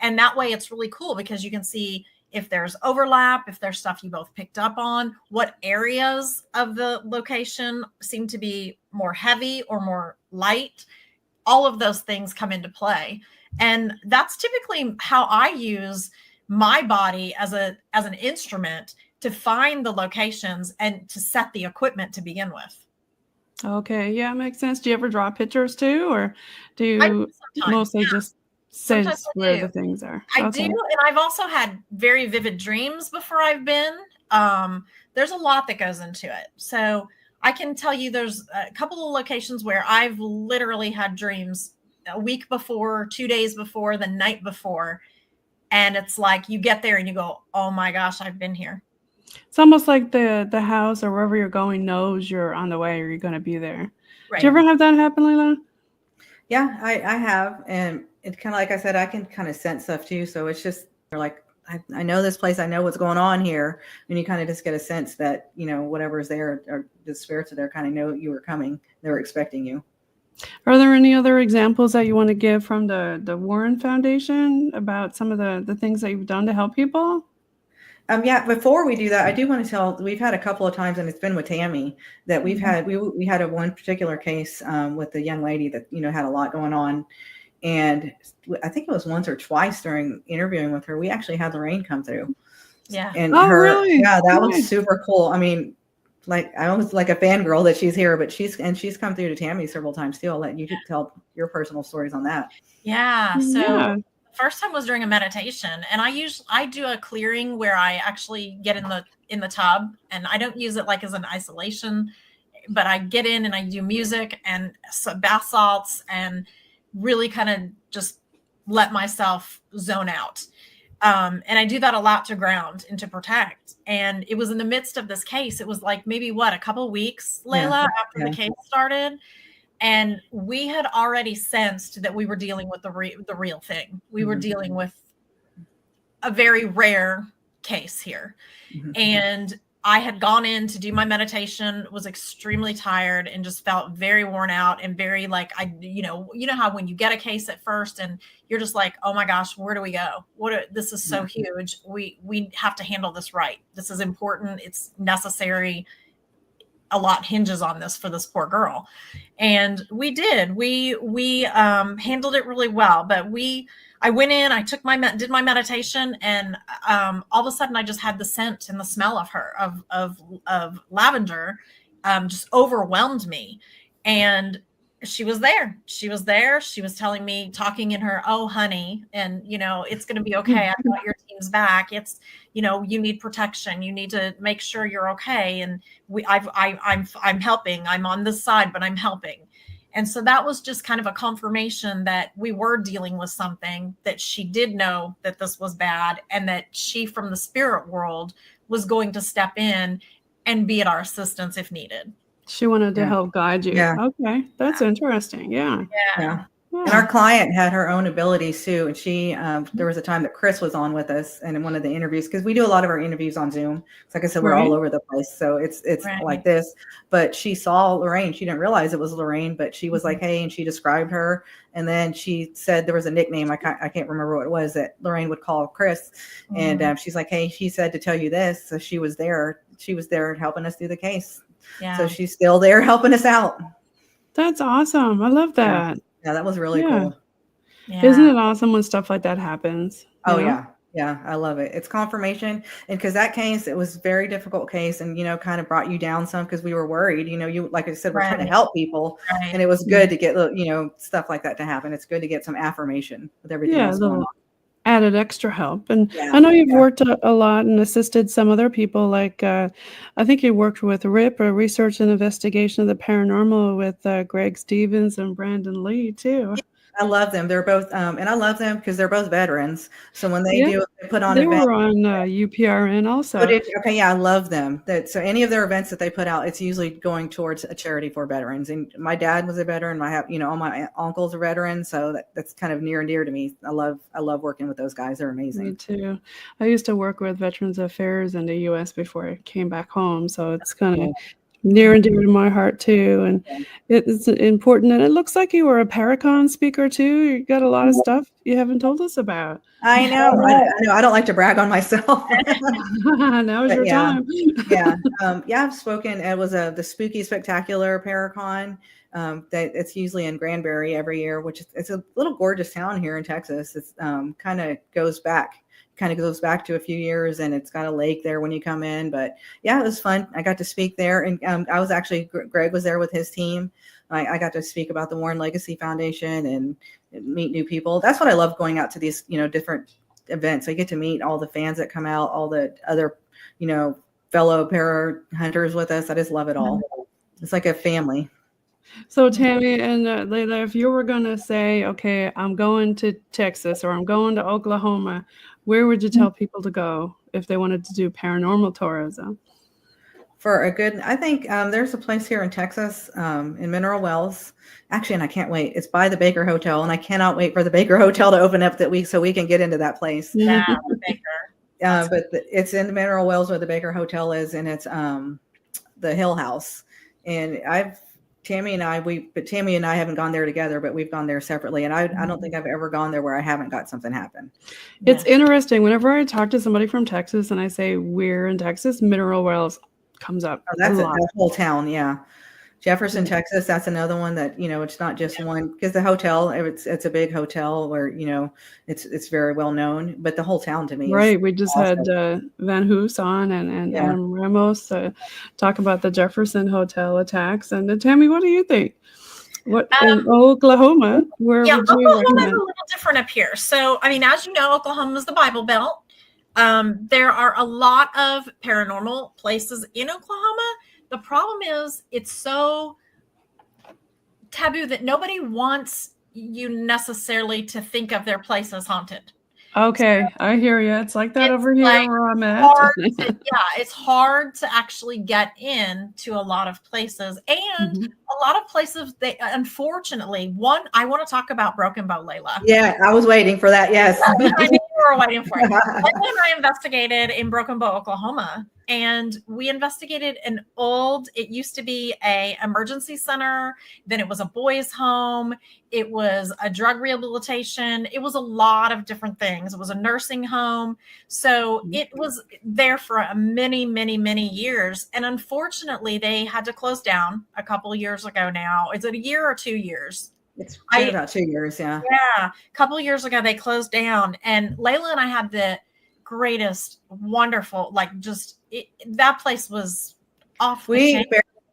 And that way it's really cool because you can see if there's overlap, if there's stuff you both picked up on, what areas of the location seem to be more heavy or more light. All of those things come into play. And that's typically how I use my body as an instrument to find the locations and to set the equipment to begin with. Okay, yeah, makes sense. Do you ever draw pictures too, or do I you sometimes, mostly just sometimes sense I where do. the things are? I Okay. do, and I've also had very vivid dreams before I've been. There's a lot that goes into it. So I can tell you there's a couple of locations where I've literally had dreams a week before, 2 days before, the night before. And it's like you get there and you go, oh my gosh, I've been here. It's almost like the house or wherever you're going knows you're on the way or you're going to be there. Right. Do you ever have that happen, Leila? Yeah, I have. And it's kind of like I said, I can kind of sense stuff too. So it's just like, I know this place, I know what's going on here. And you kind of just get a sense that, whatever's there or the spirits are there kind of know you were coming. They were expecting you. Are there any other examples that you want to give from the Warren Foundation about some of the things that you've done to help people? Yeah, before we do that, I do want to tell, we've had a couple of times, and it's been with Tammy, that we've had, we had one particular case with a young lady that, had a lot going on. And I think it was once or twice during interviewing with her, we actually had Lorraine come through. Yeah. And really? yeah, that Nice. was super cool. I mean, like, I almost like a fangirl that she's here, but she's come through to Tammy several times too. I'll let you tell your personal stories on that. Yeah. So Yeah. first time was during a meditation, and I do a clearing where I actually get in the tub, and I don't use it like as an isolation, but I get in and I do music and bath salts and really kind of just let myself zone out. And I do that a lot to ground and to protect. And it was in the midst of this case. It was like maybe a couple weeks, Leila, after the case started. And we had already sensed that we were dealing with the real thing. We were dealing with a very rare case here. And I had gone in to do my meditation, was extremely tired and just felt very worn out and very like, you know how when you get a case at first and you're just like, oh my gosh, where do we go? This is so huge. We have to handle this right. This is important. It's necessary. A lot hinges on this for this poor girl. And we did, we handled it really well, but I went in, I did my meditation, and all of a sudden I just had the scent and the smell of her, of lavender, just overwhelmed me. And she was there. She was there. She was telling me, talking in her, oh, honey, and, it's going to be okay. I got your team's back. It's, you need protection. You need to make sure you're okay. And I'm helping. I'm on this side, but I'm helping. And so that was just kind of a confirmation that we were dealing with something, that she did know that this was bad, and that she, from the spirit world, was going to step in and be at our assistance if needed. She wanted to help guide you. Yeah. Okay. That's interesting. Yeah. And our client had her own abilities too. And she, there was a time that Chris was on with us, and in one of the interviews, because we do a lot of our interviews on Zoom. So like I said, we're all over the place. So it's like this, but she saw Lorraine. She didn't realize it was Lorraine, but she was like, hey, and she described her. And then she said there was a nickname. I can't remember what it was that Lorraine would call Chris. And she's like, hey, she said to tell you this. So she was there. She was there helping us do the case. Yeah. So she's still there helping us out. That's awesome. I love that. Yeah, that was really cool. Yeah. Isn't it awesome when stuff like that happens? Oh, yeah. Yeah, I love it. It's confirmation. And because that case, it was a very difficult case, and, kind of brought you down some because we were worried. You, like I said, we're trying to help people. And it was good to get, stuff like that to happen. It's good to get some affirmation with everything else going on. Added extra help. And I know you've worked a lot and assisted some other people, like I think you worked with RIP, or Research and Investigation of the Paranormal, with Greg Stevens and Brandon Lee too. I love them. They're both, and I love them because they're both veterans. So when they put on they events, were on UPRN also. Okay, yeah, I love them. So any of their events that they put out, it's usually going towards a charity for veterans. And my dad was a veteran. All my uncles are veterans, so that's kind of near and dear to me. I love working with those guys. They're amazing. Me too. I used to work with Veterans Affairs in the U.S. before I came back home, so it's kind of near and dear to my heart too, and it's important. And it looks like you were a Paracon speaker too. You got a lot of stuff you haven't told us about. I know. I know. I don't like to brag on myself. Now's your time. I've spoken. It was the Spooky Spectacular Paracon. That it's usually in Granbury every year, which it's a little gorgeous town here in Texas. It's kind of goes back to a few years, and it's got a lake there when you come in. But yeah, it was fun. I got to speak there, and I was actually, Greg was there with his team. I got to speak about the Warren Legacy Foundation and meet new people. That's what I love, going out to these, different events. I get to meet all the fans that come out, all the other, fellow para hunters with us. I just love it all. It's like a family. So Tammy and Leila, if you were going to say, okay, I'm going to Texas or I'm going to Oklahoma, where would you tell people to go if they wanted to do paranormal tourism? For a good, I think there's a place here in Texas, in Mineral Wells. Actually, and I can't wait. It's by the Baker Hotel, and I cannot wait for the Baker Hotel to open up that week so we can get into that place. Yeah, the Baker. But it's in the Mineral Wells where the Baker Hotel is, and it's the Hill House. And Tammy and I haven't gone there together, but we've gone there separately. And I don't think I've ever gone there where I haven't got something happen. It's interesting. Whenever I talk to somebody from Texas and I say we're in Texas, Mineral Wells comes up. Oh, that's a whole town. Yeah. Jefferson, Texas. That's another one that, it's not just one, because the hotel, it's a big hotel where, it's very well known, but the whole town to me. Right. We just had Van Hoos on and Adam Ramos talk about the Jefferson Hotel attacks. And Tammy, what do you think? What in Oklahoma? Where would you Oklahoma's recommend? a little different up here. So, as you know, Oklahoma is the Bible Belt. There are a lot of paranormal places in Oklahoma. The problem is it's so taboo that nobody wants you necessarily to think of their place as haunted. Okay, I hear you. It's like that over here where I'm at. It's hard to actually get into a lot of places. And a lot of places, they unfortunately, I want to talk about Broken Bow, Leila. Yeah, I was waiting for that. Yes. I knew you were waiting for it. Leila and I investigated in Broken Bow, Oklahoma. And we investigated it used to be a emergency center. Then it was a boys' home. It was a drug rehabilitation. It was a lot of different things. It was a nursing home. So it was there for many, many, many years. And unfortunately, they had to close down a couple of years ago now. Is it a year or 2 years? It's been about 2 years, yeah. Yeah. A couple of years ago, they closed down. And Leila and I had the greatest, wonderful, that place was off. We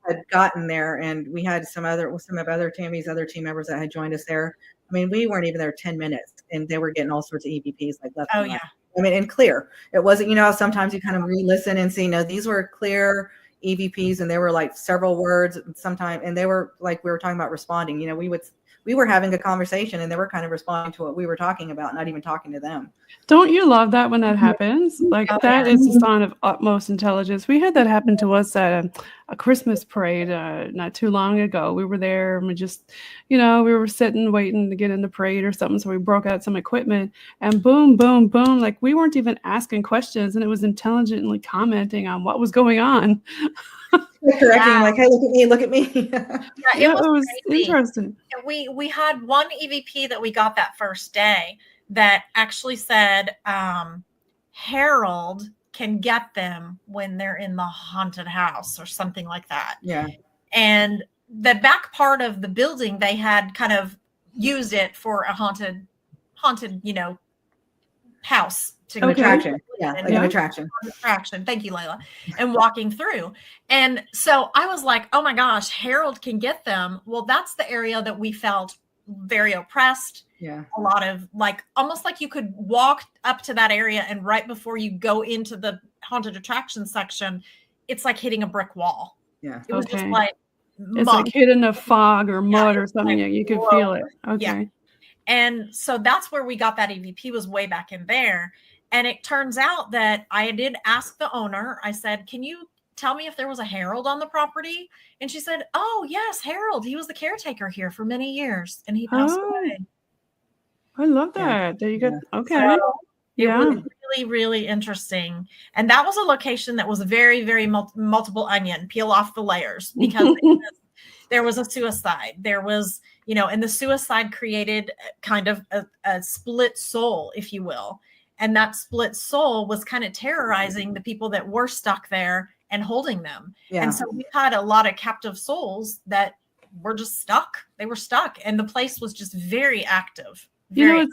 had gotten there, and we had some of other Tammy's other team members that had joined us there. I mean, we weren't even there 10 minutes, and they were getting all sorts of EVPs like left and right. I mean, and clear. It wasn't, you know, sometimes you kind of re-listen and see, no, these were clear EVPs, and they were like several words sometimes, and they were like, we were talking about responding. You know, we were having a conversation, and they were kind of responding to what we were talking about, not even talking to them. Don't you love that when that happens? Like that is a sign of utmost intelligence. We had that happen to us at a Christmas parade not too long ago. We were there and we just, you know, we were sitting waiting to get in the parade or something. So we broke out some equipment and boom, boom, boom. Like we weren't even asking questions, and it was intelligently commenting on what was going on. Correcting, like, hey, look at me. It was interesting. We had one EVP that we got that first day that actually said Harold can get them when they're in the haunted house or something like that. Yeah. And the back part of the building, they had kind of used it for a haunted, you know, house. An attraction. Yeah, like an attraction. Thank you, Leila. And walking through. And so I was like, oh my gosh, Harold can get them. Well, that's the area that we felt very oppressed. Yeah. A lot of like, almost like you could walk up to that area, and right before you go into the haunted attraction section, it's like hitting a brick wall. Yeah. It was just like, it's like hitting a fog or mud or something. Like, you could feel it. Okay. Yeah. And so that's where we got that EVP, was way back in there. And it turns out that I did ask the owner, I said, can you tell me if there was a Harold on the property? And she said, oh, yes, Harold. He was the caretaker here for many years, and he passed away. I love that. There you go. Okay. So it was really, really interesting. And that was a location that was very, very multiple onion, peel off the layers, because there was a suicide. There was, you know, and the suicide created kind of a split soul, if you will. And that split soul was kind of terrorizing the people that were stuck there and holding them. Yeah. And so we had a lot of captive souls that were just stuck. They were stuck. And the place was just very active. Do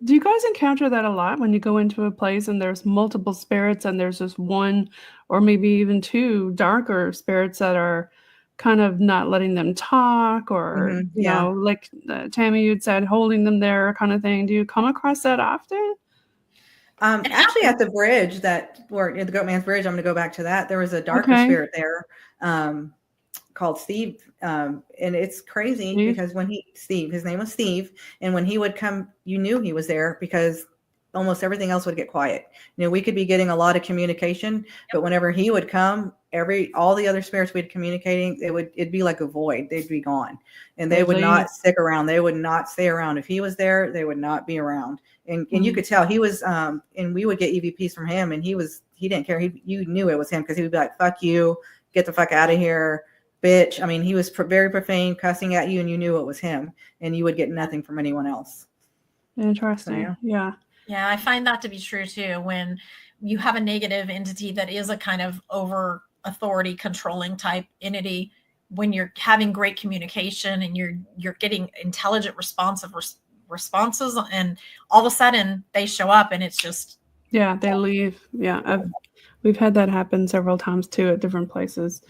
you guys encounter that a lot when you go into a place and there's multiple spirits and there's just one or maybe even two darker spirits that are kind of not letting them talk, or, you know, like Tammy, you'd said, holding them there kind of thing. Do you come across that often? Actually, at the bridge or at the Goatman's Bridge, I'm going to go back to that. There was a darker spirit there called Steve. And it's crazy because his name was Steve. And when he would come, you knew he was there because almost everything else would get quiet. You know, we could be getting a lot of communication, but whenever he would come, all the other spirits we'd communicating, it'd be like a void. They'd be gone, and they would not stick around. They would not stay around. If he was there, they would not be around. And you could tell he was, and we would get EVPs from him, and he didn't care. You knew it was him because he would be like, fuck you, get the fuck out of here, bitch. I mean, he was very profane, cussing at you, and you knew it was him, and you would get nothing from anyone else. Interesting. So, yeah. Yeah, I find that to be true too. When you have a negative entity that is a kind of over authority controlling type entity, when you're having great communication and you're getting intelligent responses, and all of a sudden they show up and it's just they leave. We've had that happen several times too at different places.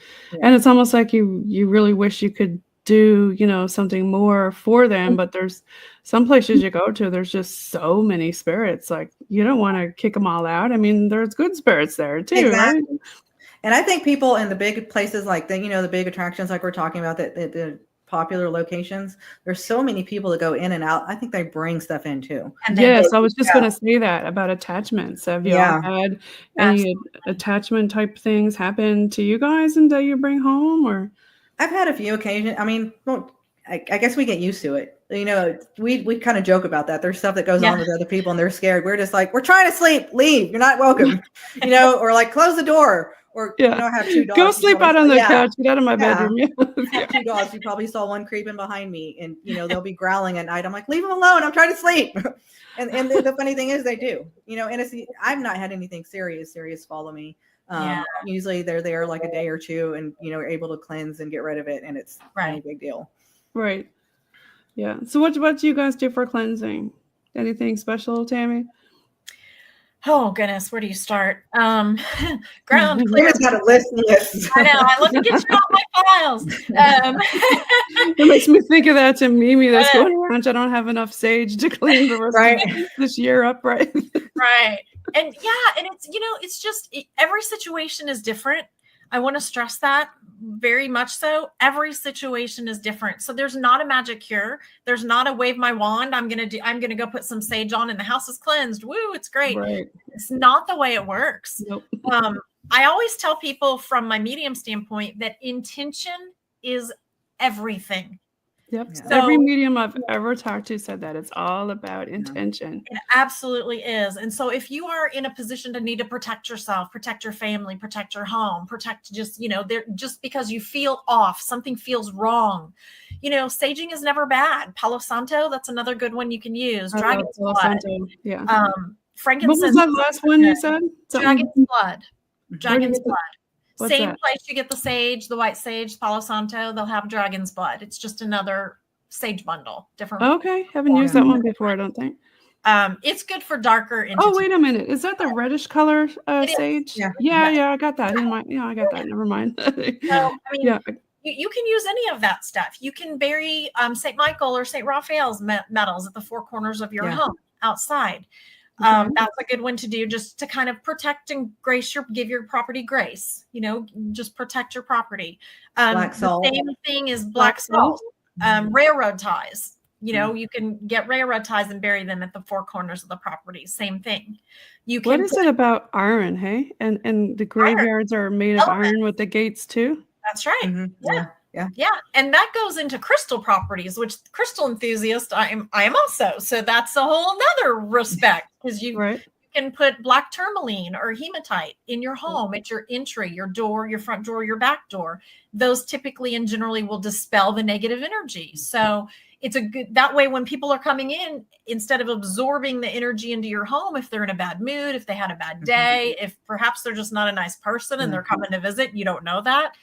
And it's almost like you really wish you could do, you know, something more for them, but there's some places you go to, there's just so many spirits, like you don't want to kick them all out. I mean, there's good spirits there too, right? And I think people in the big places like the big attractions like we're talking about, that the popular locations, there's so many people that go in and out. I think they bring stuff in too. Yes, I was just going to say that about attachments. Have you all had any attachment type things happen to you guys and that you bring home? Or I've had a few occasions. I mean, I guess we get used to it. You know, we kind of joke about that. There's stuff that goes on with other people and they're scared. We're just like, we're trying to sleep, leave. You're not welcome. You know, or like close the door. Or you know, have two dogs. Go sleep out on the couch. Get out of my bedroom. I have two dogs. You probably saw one creeping behind me, and you know they'll be growling at night. I'm like, leave them alone. I'm trying to sleep. and the funny thing is, they do. You know, and I've not had anything serious follow me. Usually they're there like a day or two, and you know, are able to cleanse and get rid of it, and it's not a big deal. Right. Yeah. So what do you guys do for cleansing? Anything special, Tammy? Oh goodness, where do you start? Ground clear. Tammy's got a list of lists. I know. Let me get you all my files. It makes me think of that to Mimi that's going around. I don't have enough sage to clean the rest of this year up, right? Right. And it's, it's just every situation is different. I want to stress that very much so. Every situation is different. So there's not a magic cure. There's not a wave my wand. I'm going to go put some sage on and the house is cleansed. Woo, it's great. Right. It's not the way it works. Nope. I always tell people from my medium standpoint that intention is everything. Yep. So, every medium I've ever talked to said that it's all about intention. It absolutely is. And so if you are in a position to need to protect yourself, protect your family, protect your home, protect just because you feel off, something feels wrong, saging is never bad. Palo Santo, that's another good one you can use. Dragon's blood. Yeah. Frankincense. What was that last one you said? Dragon's blood. Dragon's blood. What's Same that? place you get the sage, the white sage, Palo Santo, they'll have dragon's blood. It's just another sage bundle. Different. Okay. Haven't used that one before, I don't think. It's good for darker entities. Oh, wait a minute. Is that the reddish color sage? Yeah, I got that. I got that. Never mind. You can use any of that stuff. You can bury St. Michael or St. Raphael's medals at the four corners of your home outside. That's a good one to do, just to kind of protect and give your property grace, just protect your property. Black salt. The same thing is black salt, railroad ties. You can get railroad ties and bury them at the four corners of the property. Same thing. What is it about iron, hey? And the graveyards are made of iron with the gates too? That's right. Mm-hmm. Yeah. And that goes into crystal properties, which crystal enthusiast I am also. So that's a whole nother respect, because you can put black tourmaline or hematite in your home, at your entry, your door, your front door, your back door. Those typically and generally will dispel the negative energy. So it's that way when people are coming in, instead of absorbing the energy into your home, if they're in a bad mood, if they had a bad day, if perhaps they're just not a nice person and they're coming to visit, you don't know that.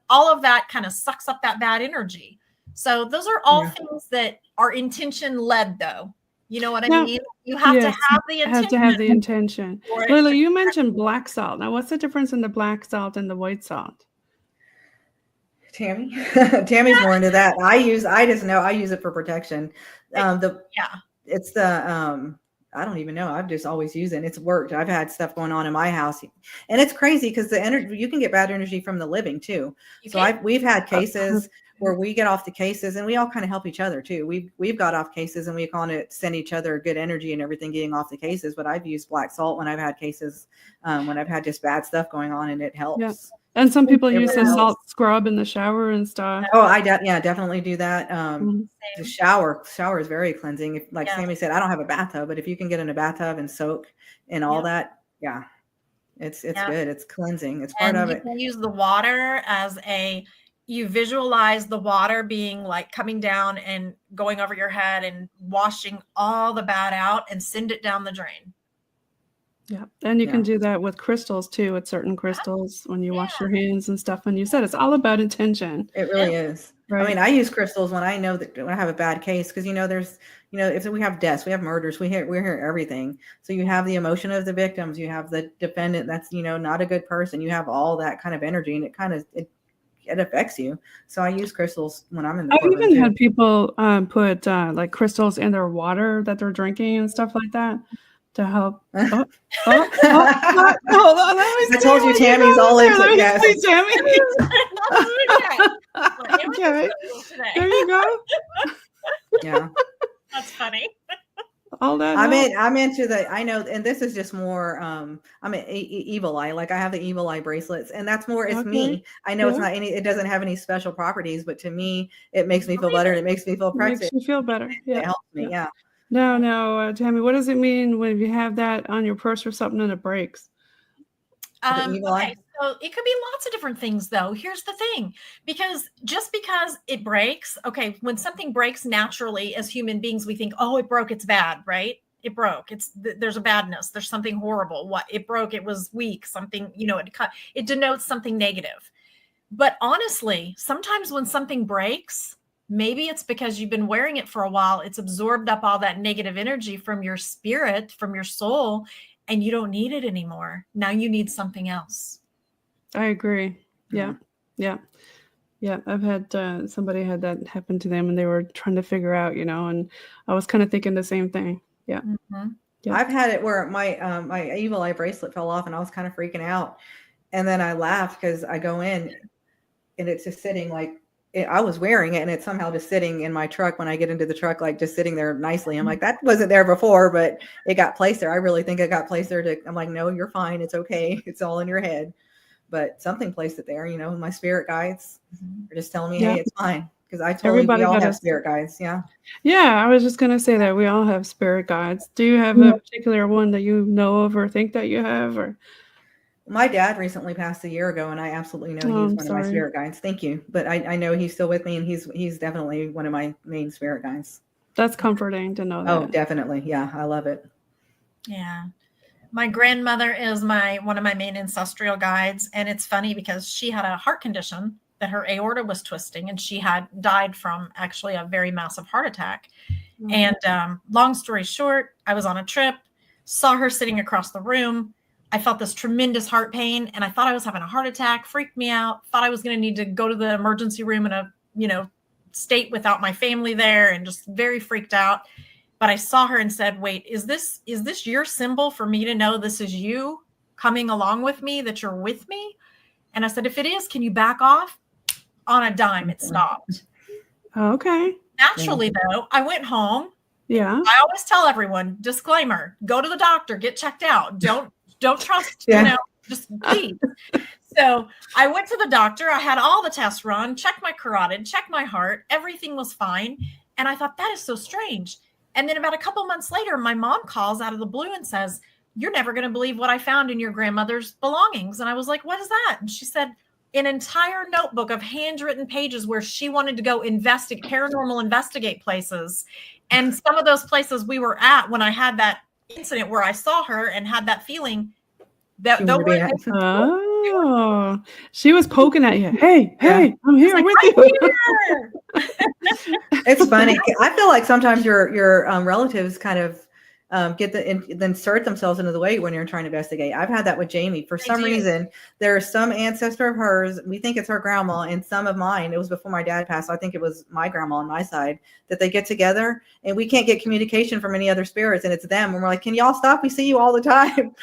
All of that kind of sucks up that bad energy. So those are all things that are intention led, though. You know what I mean? You have to have the intention. Have to have the intention. Leila, you mentioned black salt. Now, what's the difference in the black salt and the white salt? Tammy's more into that. I use it for protection. It's the I don't even know. I've just always used it. And it's worked. I've had stuff going on in my house, and it's crazy because the energy, you can get bad energy from the living too. We've had cases where we get off the cases, and we all kind of help each other too. We've got off cases, and we kind of send each other good energy and everything getting off the cases. But I've used black salt when I've had cases, when I've had just bad stuff going on, and it helps. Yeah. And some people use the salt scrub in the shower and stuff. Oh, I definitely do that. The shower is very cleansing. Like Sammy said, I don't have a bathtub, but if you can get in a bathtub and soak and all that, it's good. It's cleansing. It's part of it. You can use the water you visualize the water being like coming down and going over your head and washing all the bad out and send it down the drain. Yeah. And you can do that with crystals too, with certain crystals when you wash your hands and stuff. And you said it's all about intention. It really is. Right. I mean, I use crystals when I know that when I have a bad case, because there's, if we have deaths, we have murders, we hear everything. So you have the emotion of the victims, you have the defendant that's, not a good person. You have all that kind of energy, and it affects you. So I use crystals when I'm in the I've even had people put like crystals in their water that they're drinking and stuff like that to help. Hold on. I told you Tammy's all into it. Yes. Tammy. Okay. There you go. Yeah. That's funny. All that. I'm into I know, and this is just more, I'm an evil eye. Like I have the evil eye bracelets, and that's more, it's me. I know it's not it doesn't have any special properties, but to me, it makes me feel better. It makes me feel protected. It makes you feel better. Yeah. It helps me. Yeah. No, Tammy, what does it mean when you have that on your purse or something and it breaks? Okay, so it could be lots of different things, though. Here's the thing, because it breaks, when something breaks naturally as human beings, we think, oh, it broke, it's bad, right? It broke. There's a badness. There's something horrible. What it broke, it was weak. Something, it denotes something negative. But honestly, sometimes when something breaks, maybe it's because you've been wearing it for a while. It's absorbed up all that negative energy from your spirit, from your soul. and you don't need it anymore. Now you need something else. I agree. Yeah. Yeah. Yeah. I've had somebody had that happen to them and they were trying to figure out, and I was kind of thinking the same thing. Yeah. Mm-hmm. Yeah. I've had it where my my evil eye bracelet fell off and I was kind of freaking out. And then I laughed because I go in and it's just sitting I was wearing it and it's somehow just sitting in my truck when I get into the truck, like just sitting there nicely. I'm like, that wasn't there before, but it got placed there. I really think it got placed there I'm like, no, you're fine. It's okay. It's all in your head. But something placed it there, my spirit guides are just telling me, hey, it's fine. Because I told you we all have spirit guides. Yeah. Yeah. I was just going to say that we all have spirit guides. Do you have a particular one that you know of or think that you have? Or my dad recently passed a year ago, and I absolutely know he's one of my spirit guides. Thank you. But I know he's still with me, and he's definitely one of my main spirit guides. That's comforting to know that. Oh, definitely. Yeah. I love it. Yeah. My grandmother is one of my main ancestral guides. And it's funny because she had a heart condition that her aorta was twisting and she had died from actually a very massive heart attack. Mm-hmm. And long story short, I was on a trip, saw her sitting across the room. I felt this tremendous heart pain and I thought I was having a heart attack, freaked me out, thought I was going to need to go to the emergency room in a, state without my family there and just very freaked out. But I saw her and said, wait, is this your symbol for me to know this is you coming along with me, that you're with me? And I said, if it is, can you back off? On a dime, it stopped. Okay. Naturally, though, I went home. Yeah. I always tell everyone, disclaimer, go to the doctor, get checked out. Don't trust, just please. So I went to the doctor. I had all the tests run, checked my carotid, checked my heart. Everything was fine. And I thought, that is so strange. And then about a couple months later, my mom calls out of the blue and says, you're never going to believe what I found in your grandmother's belongings. And I was like, what is that? And she said, an entire notebook of handwritten pages where she wanted to go paranormal investigate places. And some of those places we were at when I had that incident where I saw her and had that feeling that she was poking at you. Hey, I'm here with you. It's funny. I feel like sometimes your relatives kind of insert themselves into the way when you're trying to investigate. I've had that with Jamie. For some reason, there's some ancestor of hers, we think it's her grandma, and some of mine, it was before my dad passed, so I think it was my grandma on my side, that they get together and we can't get communication from any other spirits, and it's them. And we're like, can y'all stop? We see you all the time.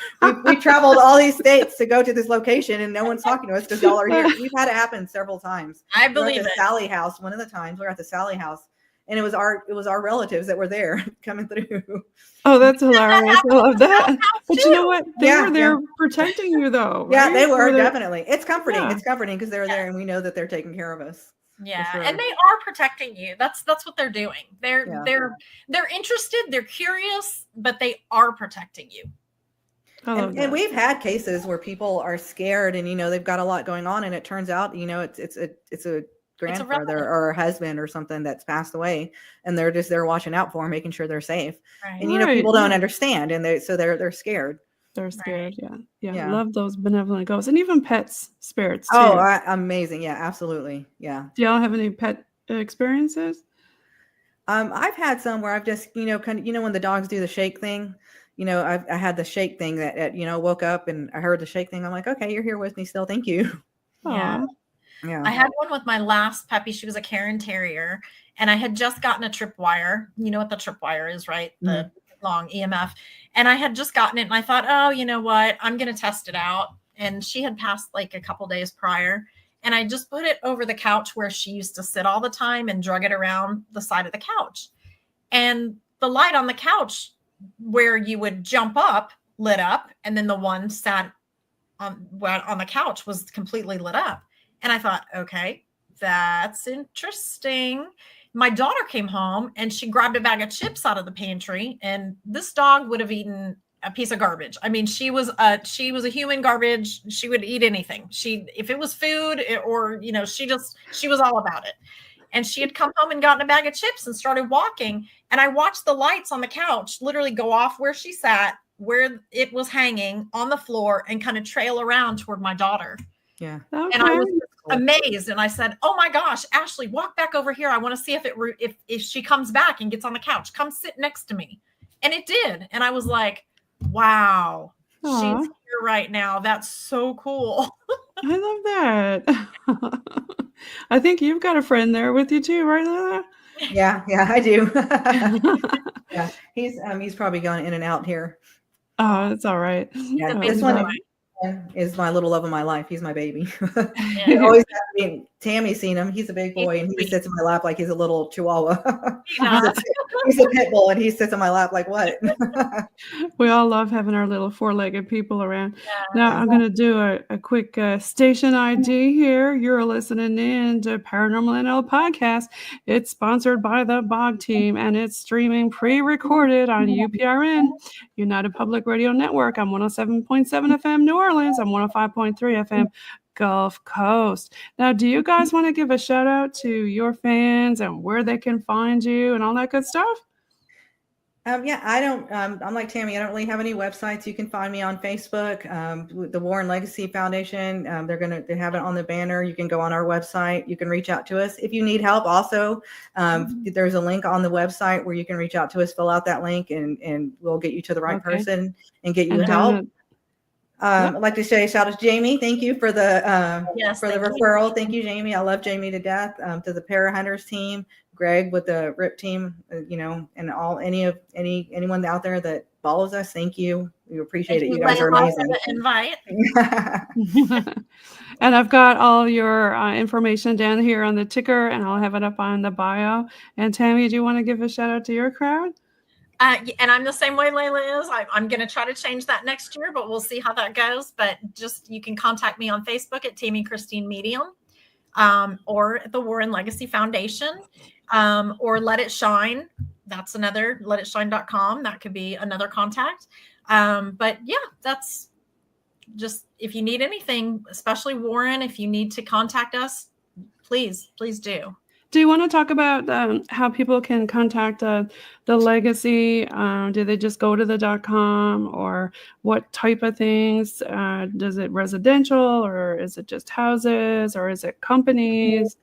We traveled all these states to go to this location and no one's talking to us because y'all are here. We've had it happen several times. I believe it. Sally house, one of the times we were at the Sally house, and it was our relatives that were there coming through. Oh, that's hilarious. I love that. But you know what? They were there protecting you, though. Right? Yeah, they were definitely. It's comforting. Yeah. It's comforting because they're there and we know that they're taking care of us. Yeah, sure. And they are protecting you. That's what they're doing. They're interested. They're curious, but they are protecting you. And we've had cases where people are scared and they've got a lot going on, and it turns out it's a grandfather or a husband or something that's passed away, and they're just there watching out for them, making sure they're safe. Right. And people don't understand, and they're scared. They're scared. Right. Yeah. I love those benevolent ghosts, and even pets, spirits too. Oh, amazing. Yeah, absolutely. Yeah. Do y'all have any pet experiences? I've had some where I've just kind of when the dogs do the shake thing. I had the shake thing that woke up and I heard the shake thing. I'm like, okay, you're here with me still. Thank you. Yeah. Yeah. I had one with my last puppy. She was a Cairn Terrier, and I had just gotten a tripwire. You know what the tripwire is, right? The long EMF. And I had just gotten it, and I thought, oh, you know what? I'm going to test it out. And she had passed like a couple days prior, and I just put it over the couch where she used to sit all the time and drug it around the side of the couch. And the light on the couch where you would jump up lit up, and then the one sat on the couch was completely lit up. And I thought, okay, that's interesting. My daughter came home and she grabbed a bag of chips out of the pantry, and this dog would have eaten a piece of garbage. I mean, she was a human garbage. She would eat anything. If it was food or, she was all about it. And she had come home and gotten a bag of chips and started walking. And I watched the lights on the couch literally go off where she sat, where it was hanging on the floor, and kind of trail around toward my daughter. Yeah. Okay. And I was amazed. And I said, oh my gosh, Ashley, walk back over here. I want to see if she comes back and gets on the couch, come sit next to me. And it did. And I was like, Wow. She's Aw, here right now. That's so cool. I love that. I think you've got a friend there with you too, right, Leila? Yeah, I do. Yeah, he's probably going in and out here. Oh, it's all right. Yeah, a this big one boy. is my little love of my life. He's my baby. Yeah. He always has me. Tammy's seen him. He's a big boy, and he sweet. sits in my lap like he's a little chihuahua. Yeah. He's a pit bull, and he sits in my lap like what? We all love having our little four-legged people around. Now, Yeah. I'm going to do a quick station ID here. You're listening in to Paranormal NL Podcast. It's sponsored by the BOG team, and it's streaming pre-recorded on UPRN, United Public Radio Network. I'm 107.7 FM New Orleans. I'm 105.3 FM Gulf Coast. Now, do you guys want to give a shout out to your fans and where they can find you and all that good stuff? Yeah, I don't. I'm like Tammy. I don't really have any websites. You can find me on Facebook, the Warren Legacy Foundation. They have it on the banner. You can go on our website. You can reach out to us if you need help. Also, there's a link on the website where you can reach out to us. Fill out that link, and we'll get you to the right person and get you And help. I'd like to say shout out to Jamie. Thank you for the referral. Thank you, Jamie. I love Jamie to death. To the Para Hunters team, Greg with the RIP team, and anyone out there that follows us. Thank you. We appreciate it. You guys are amazing. Invite. And I've got all your information down here on the ticker, and I'll have it up on the bio. And Tammy, do you want to give a shout out to your crowd? And I'm the same way Leila is. I'm going to try to change that next year, but we'll see how that goes. But just you can contact me on Facebook at Tammy Christine Medium, or at the Warren Legacy Foundation, or Let It Shine. That's another letitshine.com. That could be another contact. But yeah, that's just, if you need anything, especially Warren, if you need to contact us, please do. Do you want to talk about how people can contact the legacy? Do they just go to the .com, or what type of things? Does it residential, or is it just houses, or is it companies?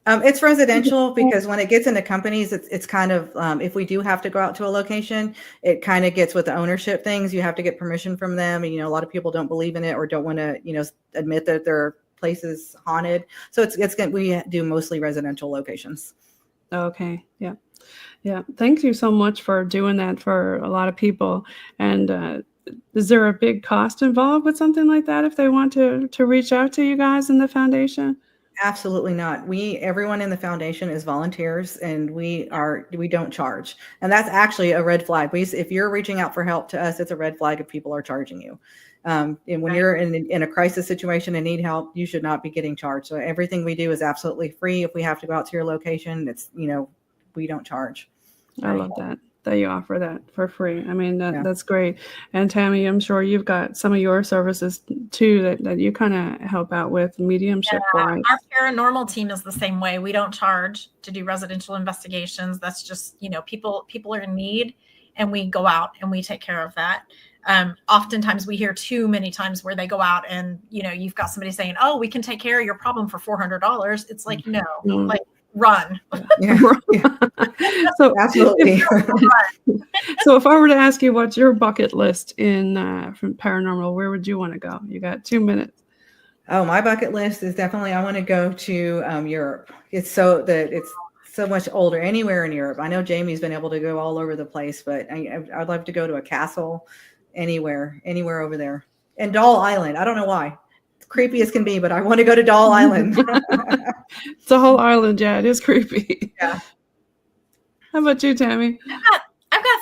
It's residential, because when it gets into companies, it's kind of, if we do have to go out to a location, it kind of gets with the ownership things. You have to get permission from them. And, a lot of people don't believe in it or don't want to, admit that their place is haunted. So we do mostly residential locations. Okay. Yeah. Thank you so much for doing that for a lot of people. And is there a big cost involved with something like that if they want to reach out to you guys in the foundation? Absolutely not. Everyone in the foundation is volunteers, and we don't charge. And that's actually a red flag. If you're reaching out for help to us, it's a red flag if people are charging you. And when you're in a crisis situation and need help, you should not be getting charged. So everything we do is absolutely free. If we have to go out to your location, it's, we don't charge. I love that you offer that for free. I mean, that's great. And Tammy, I'm sure you've got some of your services too that you kind of help out with mediumship. Our paranormal team is the same way. We don't charge to do residential investigations. That's just, people are in need, and we go out and we take care of that. Oftentimes we hear too many times where they go out and, you've got somebody saying, oh, we can take care of your problem for $400. It's like, no, like run. Yeah. So absolutely. So if I were to ask you what's your bucket list from paranormal, where would you want to go? You got 2 minutes. Oh, my bucket list is definitely, I want to go to Europe. It's so much older, anywhere in Europe. I know Jamie's been able to go all over the place, but I'd love to go to a castle, anywhere over there. And Doll Island. I don't know why. It's creepy as can be, but I want to go to Doll Island. It's a whole island. Yeah, it is creepy. Yeah. How about you, Tammy? I've got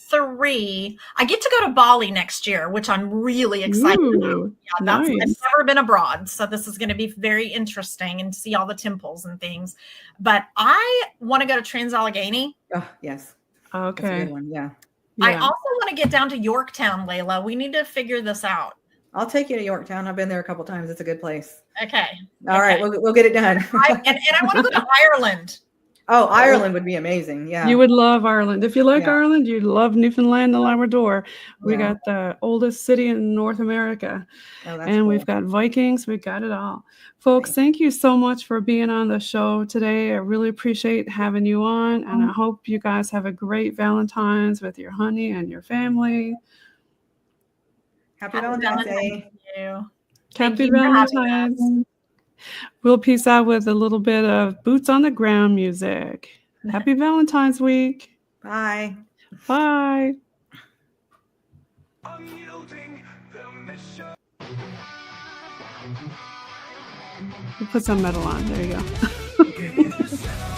3. I get to go to Bali next year, which I'm really excited about. Yeah, nice. I've never been abroad, so this is going to be very interesting and see all the temples and things. But I want to go to Trans-Allegheny. Oh, yes. Okay. That's a good one. Yeah. I also want to get down to Yorktown, Leila. We need to figure this out. I'll take you to Yorktown. I've been there a couple times. It's a good place. Okay. All right. We'll get it done. and I want to go to Ireland. Oh, Ireland would be amazing. Yeah. You would love Ireland. If you like Ireland, you'd love Newfoundland and Labrador. We got the oldest city in North America. Oh, that's and cool. We've got Vikings. We've got it all. Folks, thank you so much for being on the show today. I really appreciate having you on. And I hope you guys have a great Valentine's with your honey and your family. Happy Valentine's Day. to you. Happy you for having us. Valentine's. We'll peace out with a little bit of boots on the ground music. Happy Valentine's week. Bye. Bye. We'll put some metal on. There you go.